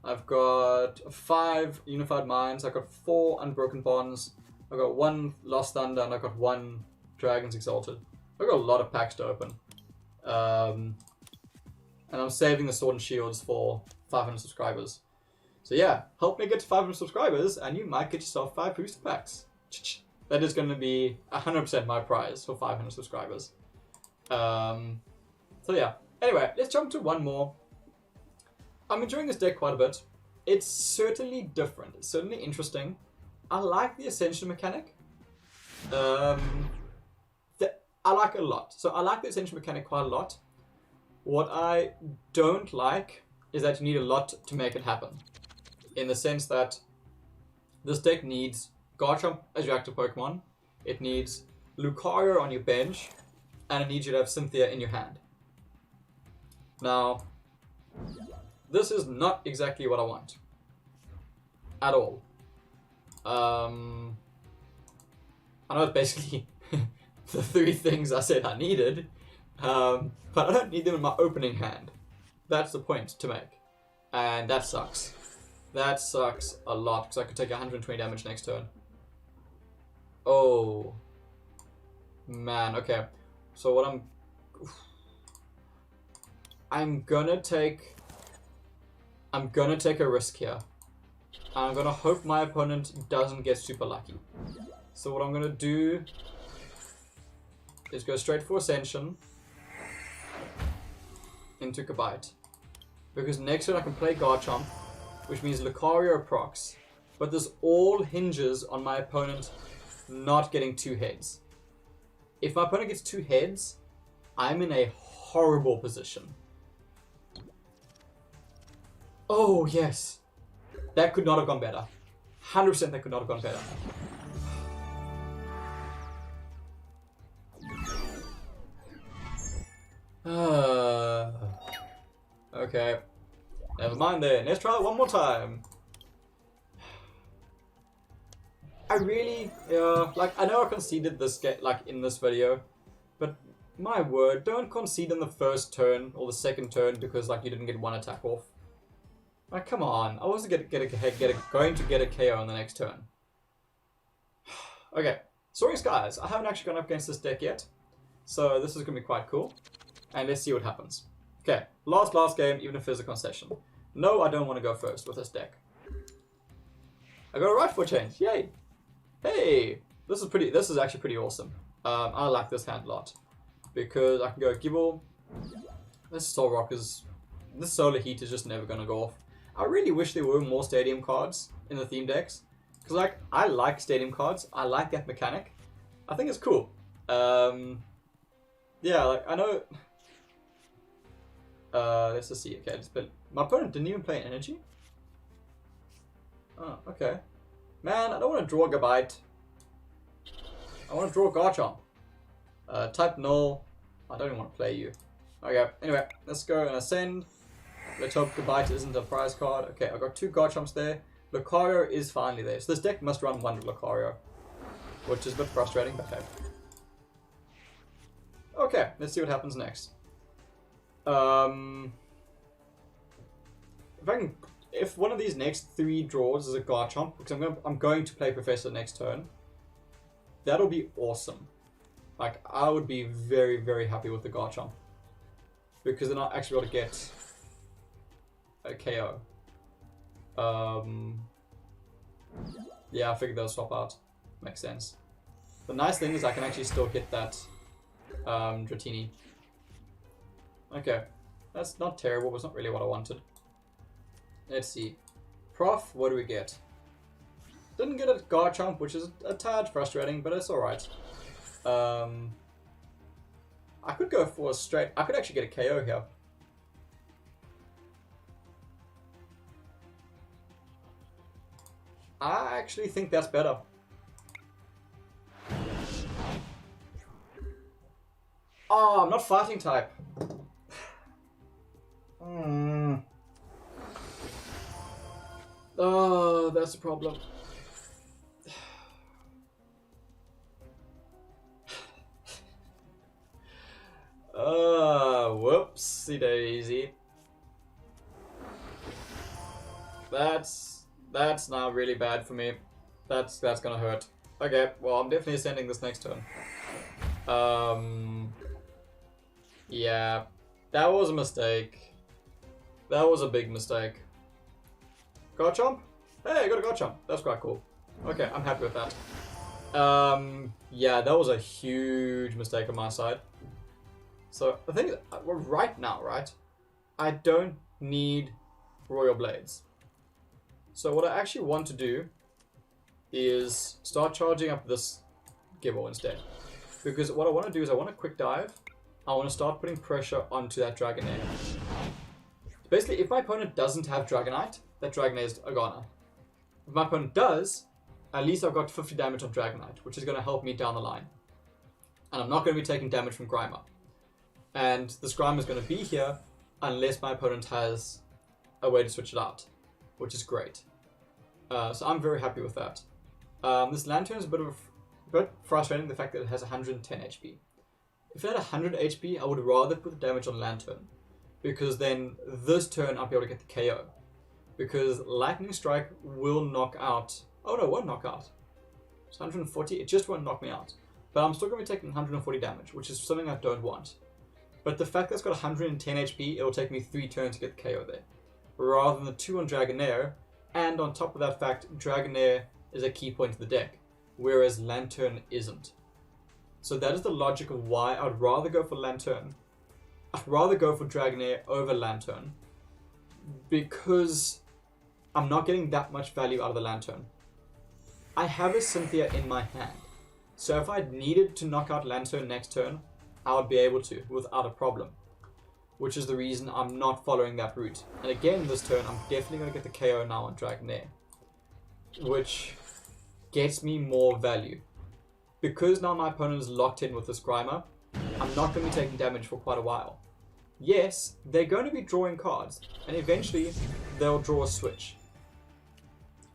I've got 5 Unified Minds. I've got 4 Unbroken Bonds. I've got 1 Lost Thunder, and I've got 1 Dragons Exalted. I've got a lot of packs to open. And I'm saving the Sword and Shields for 500 subscribers. So yeah, help me get to 500 subscribers and you might get yourself 5 booster packs. That is going to be 100% my prize for 500 subscribers. So yeah, anyway, let's jump to one more. I'm enjoying this deck quite a bit. It's certainly different. It's certainly interesting. I like the Ascension mechanic. I like it a lot. So I like the Ascension mechanic quite a lot. What I don't like is that you need a lot to make it happen. In the sense that this deck needs Garchomp as your active Pokemon, it needs Lucario on your bench, and it needs you to have Cynthia in your hand. Now, this is not exactly what I want. At all. I know it's basically the 3 things I said I needed, but I don't need them in my opening hand. That's the point to make. And that sucks. That sucks a lot, because I could take 120 damage next turn. Oh. Man, okay. So what I'm gonna take a risk here. I'm gonna hope my opponent doesn't get super lucky. So what I'm gonna do is go straight for Ascension into Kabite. Because next turn I can play Garchomp, which means Lucario procs. But this all hinges on my opponent not getting 2 heads. If my opponent gets 2 heads, I'm in a horrible position. Oh, yes. That could not have gone better. 100% that could not have gone better. Okay. Never mind then. Let's try it one more time. I really, like, I know I conceded this in this video, but my word, don't concede in the first turn or the second turn because like you didn't get 1 attack off. Like, come on. I wasn't going to get a KO on the next turn. Okay. Soaring Skies. I haven't actually gone up against this deck yet, so this is going to be quite cool. And let's see what happens. Okay. Last game, even if there's a concession. No, I don't want to go first with this deck. I got a right for a change. Yay. Hey. This is actually pretty awesome. I like this hand a lot. Because I can go Gibble. This Soul Rock is... This Solar Heat is just never going to go off. I really wish there were more stadium cards in the theme decks. Because, like, I like stadium cards. I like that mechanic. I think it's cool. Yeah, like, I know... let's just see. Okay, my opponent didn't even play Energy? Oh, okay. Man, I don't want to draw Gabite. I want to draw Garchomp. Type Null. I don't even want to play you. Okay, anyway, let's go and ascend. Let's hope Goodbye isn't a prize card. Okay, I got 2 Garchomps there. Lucario is finally there. So this deck must run 1 Lucario, which is a bit frustrating, but hey. Okay, let's see what happens next. If one of these next 3 draws is a Garchomp, because I'm going to play Professor next turn, that'll be awesome. Like, I would be very, very happy with the Garchomp, because then I'll actually be able to get a KO. Yeah, I figured they'll swap out. Makes sense. The nice thing is I can actually still hit that Dratini. Okay, that's not terrible, but it's not really what I wanted. Let's see. Prof, what do we get? Didn't get a Garchomp, which is a tad frustrating, but it's alright. I could go for a straight... I could actually get a KO here. I actually think that's better. Oh, I'm not fighting type. Oh, that's a problem. Whoopsie daisy. That's now really bad for me. That's gonna hurt. Okay, well I'm definitely ascending this next turn. Yeah, that was a mistake. That was a big mistake. Garchomp? Hey, I got a Garchomp. That's quite cool. Okay, I'm happy with that. Yeah, that was a huge mistake on my side. So, the thing is, right now, right, I don't need Royal Blades. So what I actually want to do is start charging up this Gibble instead. Because what I want to do is I want to quick dive. I want to start putting pressure onto that Dragonair. Basically, if my opponent doesn't have Dragonite, that Dragonair is a goner. If my opponent does, at least I've got 50 damage on Dragonite, which is going to help me down the line. And I'm not going to be taking damage from Grimer. And this Grimer is going to be here unless my opponent has a way to switch it out, which is great. So I'm very happy with that. This Lantern is a bit frustrating, the fact that it has 110 HP. If it had 100 HP, I would rather put the damage on Lantern, because then this turn I'll be able to get the KO. Because Lightning Strike will knock out... Oh no, it won't knock out. It's 140, it just won't knock me out. But I'm still going to be taking 140 damage, which is something I don't want. But the fact that it's got 110 HP, it'll take me 3 turns to get the KO there. Rather than the 2 on Dragonair, and on top of that fact, Dragonair is a key point of the deck, whereas Lantern isn't. So that is the logic of why I'd rather go for Lantern. I'd rather go for Dragonair over Lantern, because I'm not getting that much value out of the Lantern. I have a Cynthia in my hand, so if I needed to knock out Lantern next turn, I would be able to without a problem. Which is the reason I'm not following that route. And again, this turn, I'm definitely going to get the KO now on Dragonair, which gets me more value. Because now my opponent is locked in with this Grimer, I'm not going to be taking damage for quite a while. Yes, they're going to be drawing cards, and eventually they'll draw a switch.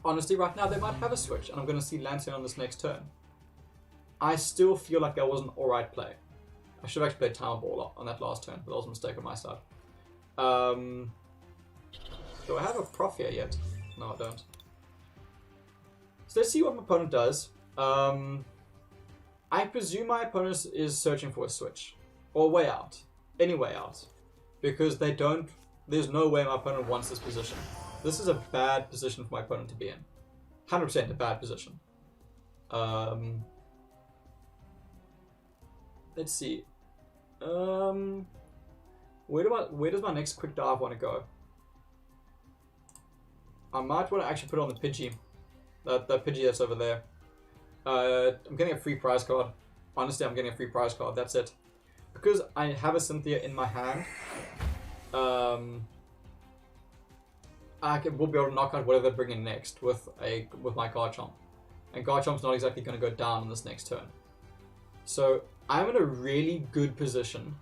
Honestly, right now they might have a switch, and I'm going to see Lantern on this next turn. I still feel like that was an alright play. I should have actually played Tower Ball on that last turn, but that was a mistake on my side. Do I have a Prof here yet? No, I don't. So let's see what my opponent does. I presume my opponent is searching for a switch. Or a way out. Any way out. Because they don't... There's no way my opponent wants this position. This is a bad position for my opponent to be in. 100% a bad position. Let's see. Where does my next quick dive want to go? I might want to actually put it on the Pidgey. That Pidgey that's over there. I'm getting a free prize card. Honestly, I'm getting a free prize card. That's it. Because I have a Cynthia in my hand, we'll be able to knock out whatever they bring in next with my Garchomp. And Garchomp's not exactly going to go down on this next turn. So I'm in a really good position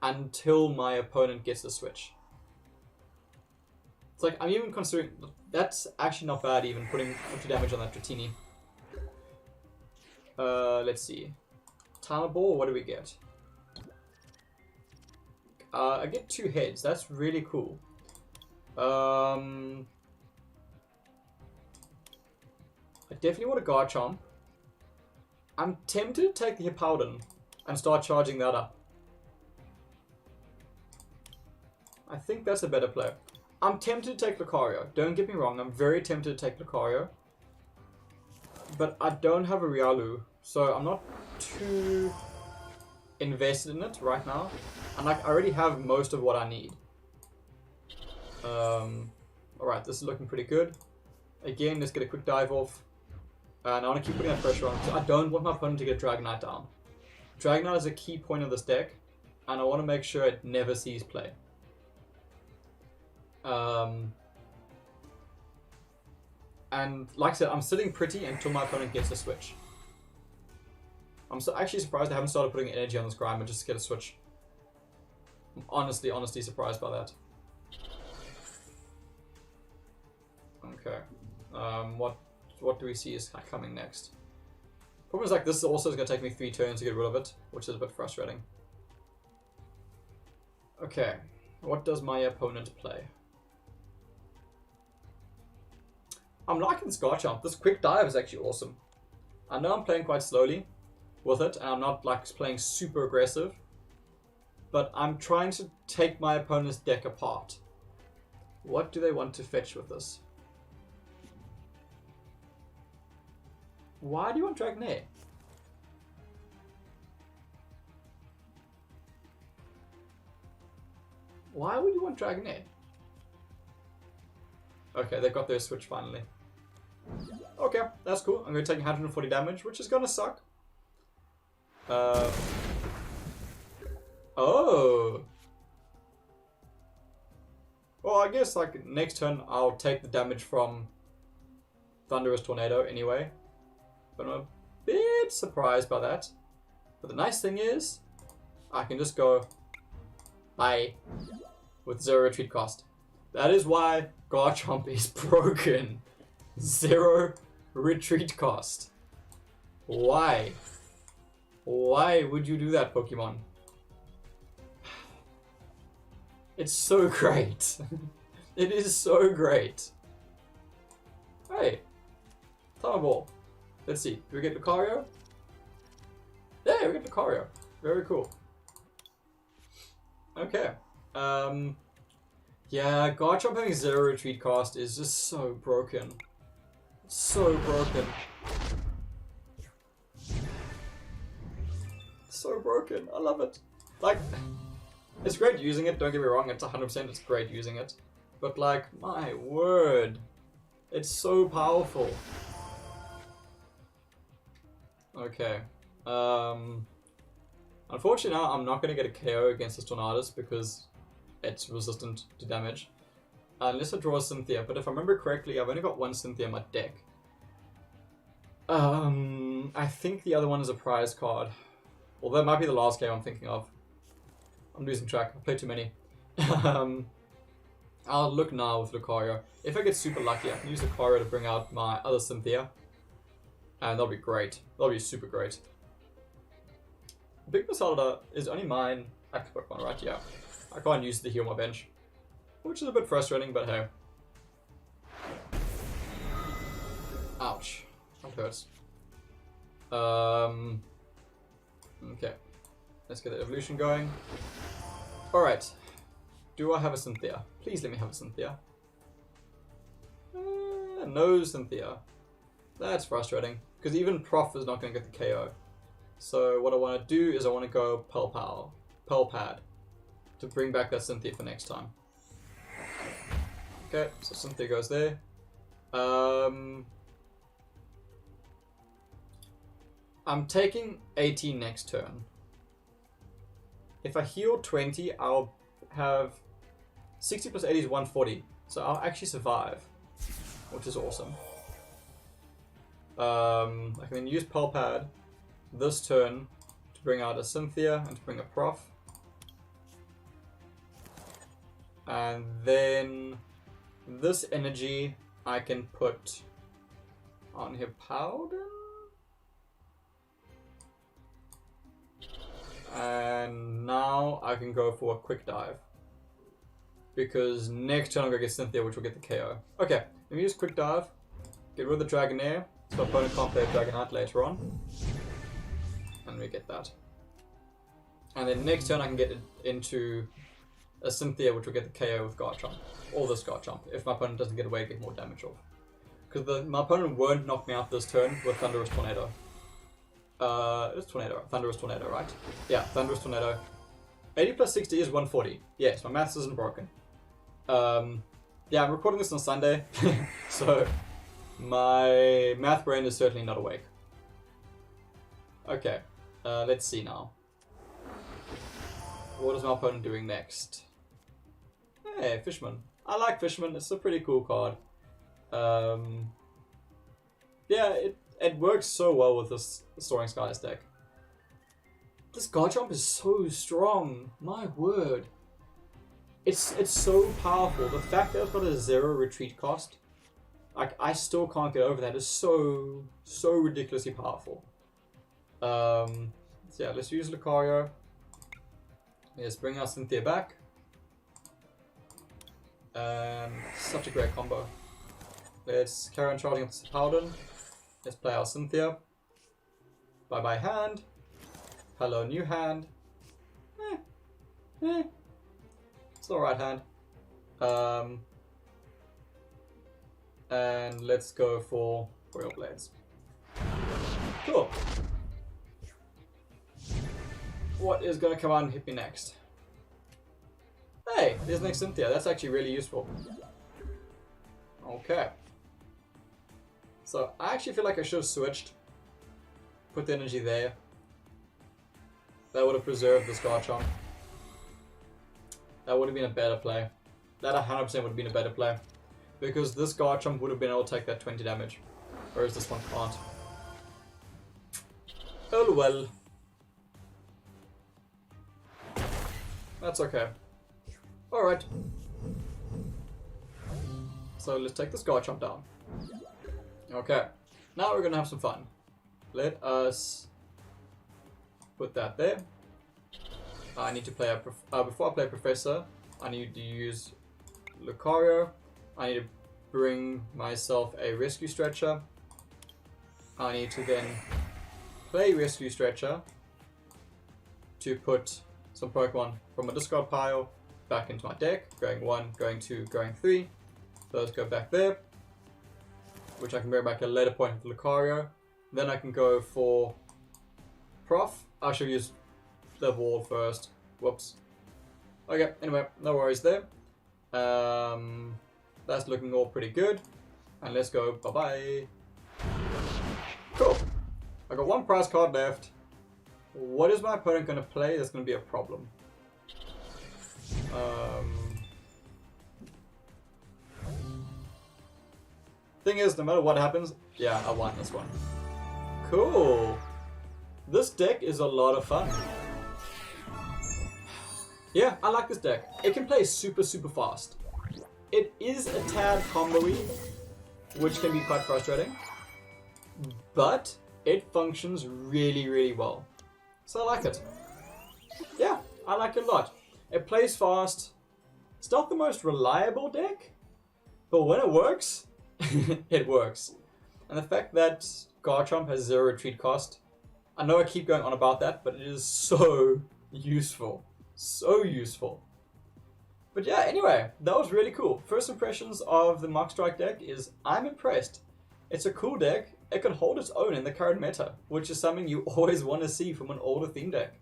until my opponent gets the switch. It's like, I'm even considering, that's actually not bad even, putting 50 damage on that Dratini. Let's see. Timer Ball, what do we get? I get 2 heads, that's really cool. I definitely want a Garchomp. I'm tempted to take the Hippowdon and start charging that up. I think that's a better play. I'm tempted to take Lucario. Don't get me wrong, I'm very tempted to take Lucario. But I don't have a Riolu, so I'm not too invested in it right now. And like, I already have most of what I need. Alright, this is looking pretty good. Again, let's get a quick dive off. And I want to keep putting that pressure on, because I don't want my opponent to get Dragonite down. Dragonite is a key point of this deck, and I want to make sure it never sees play. And like I said, I'm sitting pretty until my opponent gets a switch. I'm actually surprised I haven't started putting energy on this Grimer just to get a switch. I'm honestly surprised by that. Okay. What do we see is coming next? Problem is, like, this also is going to take me 3 turns to get rid of it, which is a bit frustrating. Okay. What does my opponent play? I'm liking this Garchomp. This quick dive is actually awesome. I know I'm playing quite slowly with it, and I'm not like playing super aggressive, but I'm trying to take my opponent's deck apart. What do they want to fetch with this? Why do you want Dragonair? Why would you want Dragonair? Okay, they've got their switch finally. Okay, that's cool. I'm going to take 140 damage, which is going to suck. Oh. Well, I guess like next turn I'll take the damage from Thunderous Tornado anyway. But I'm a bit surprised by that. But the nice thing is, I can just go bye with 0 retreat cost. That is why Garchomp is broken. 0 retreat cost. Why? Why would you do that, Pokemon? It's so great. It is so great. Hey, Timer Ball. Let's see. Do we get Lucario? Yeah, we get Lucario. Very cool. Okay. Yeah, Garchomp having 0 retreat cost is just so broken. So broken. So broken. I love it. Like, it's great using it, don't get me wrong, it's 100% it's great using it. But like, my word. It's so powerful. Okay. Unfortunately now I'm not going to get a KO against this Tornadus because it's resistant to damage. Unless I draw a Cynthia, but if I remember correctly, I've only got 1 Cynthia in my deck. I think the other one is a prize card. Well, that might be the last game I'm thinking of. I'm losing track, I played too many. I'll look now with Lucario. If I get super lucky, I can use Lucario to bring out my other Cynthia. And that'll be great. That'll be super great. Big Masada is only mine active Pokemon, right? Yeah. I can't use it to heal my bench. Which is a bit frustrating, but hey. Ouch. That hurts. Okay. Let's get the evolution going. Alright. Do I have a Cynthia? Please let me have a Cynthia. No Cynthia. That's frustrating. Because even Prof is not going to get the KO. So what I want to do is I want to go Pearl Pad. To bring back that Cynthia for next time. Okay, so Cynthia goes there. I'm taking 18 next turn. If I heal 20, I'll have 60 plus 80 is 140. So I'll actually survive, which is awesome. I can then use Pearl Pad this turn to bring out a Cynthia and to bring a Prof. And then this energy I can put on here. Powder. And now I can go for a quick dive. Because next turn I'm going to get Cynthia, which will get the KO. Okay, let me use quick dive. Get rid of the Dragonair, so my opponent can't play a Dragonite later on. And we get that. And then next turn I can get into a Cynthia, which will get the KO with Garchomp. Or this Garchomp, if my opponent doesn't get away, get more damage off. Because my opponent won't knock me out this turn with Thunderous Tornado. It's Tornado. Thunderous Tornado, right? Yeah, Thunderous Tornado. 80 plus 60 is 140. Yes, my maths isn't broken. Yeah, I'm recording this on Sunday, so my math brain is certainly not awake. Okay, let's see now. What is my opponent doing next? Hey, Fishman. I like Fishman. It's a pretty cool card. Yeah, it works so well with this Soaring Skies deck. This Garchomp is so strong. My word. It's so powerful. The fact that it's got a 0 retreat cost, like, I still can't get over that. It's so ridiculously powerful. So yeah, let's use Lucario. Let's bring our Cynthia back. Such a great combo. Let's carry on charging up to Powden. Let's play our Cynthia. Bye bye hand. Hello new hand. It's alright hand. And let's go for Royal Blades. Cool. What is gonna come out and hit me next? Hey, there's next Cynthia. That's actually really useful. Okay. So I actually feel like I should have switched. Put the energy there. That would have preserved this Garchomp. That would have been a better play. That 100% would have been a better play. Because this Garchomp would have been able to take that 20 damage. Whereas this one can't. Oh well. That's okay. Alright. So let's take this Garchomp down. Okay. Now we're gonna have some fun. Let us put that there. I need to play a before I play Professor, I need to use Lucario. I need to bring myself a Rescue Stretcher. I need to then play Rescue Stretcher to put some Pokemon from a discard pile back into my deck. Going 1, going 2, going 3. Those go back there, which I can bring back at a later point with Lucario. Then I can go for Prof. I should use the wall first. Whoops. Okay, anyway, no worries there. That's looking all pretty good. And let's go bye-bye. Cool. I got one prize card left. What is my opponent going to play? That's going to be a problem. Thing is, no matter what happens, yeah, I won this one. Cool. This deck is a lot of fun. Yeah, I like this deck. It can play super fast. It is a tad combo-y, which can be quite frustrating. But it functions really well. So I like it. Yeah, I like it a lot. It plays fast. It's not the most reliable deck, but when it works, it works. And the fact that Garchomp has 0 retreat cost, I know I keep going on about that, but it is so useful. So useful. But yeah, anyway, that was really cool. First impressions of the Mach Strike deck is I'm impressed. It's a cool deck. It can hold its own in the current meta, which is something you always want to see from an older theme deck.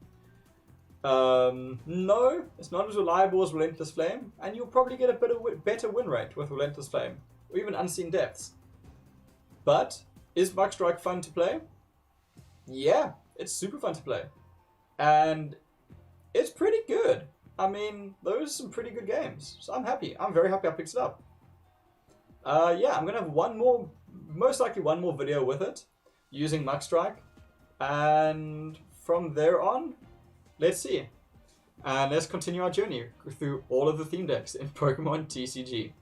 No, it's not as reliable as Relentless Flame, and you'll probably get a bit of better win rate with Relentless Flame, or even Unseen Depths. But is Mach Strike fun to play? Yeah, it's super fun to play. And it's pretty good. I mean, those are some pretty good games. So I'm happy. I'm very happy I picked it up. Yeah, I'm going to have one more, most likely one more video with it, using Mach Strike. And from there on, let's see. And let's continue our journey through all of the theme decks in Pokemon TCG.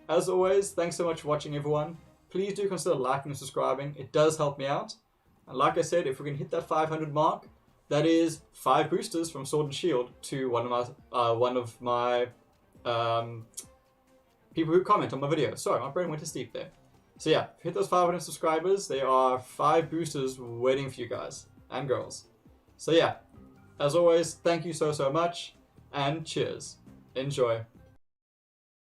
As always, thanks so much for watching, everyone. Please do consider liking and subscribing. It does help me out. And like I said, if we can hit that 500 mark, that is 5 boosters from Sword and Shield to one of my people who comment on my videos. Sorry, my brain went to sleep there. So yeah, hit those 500 subscribers. There are 5 boosters waiting for you guys and girls. So yeah, as always, thank you so much, and cheers. Enjoy.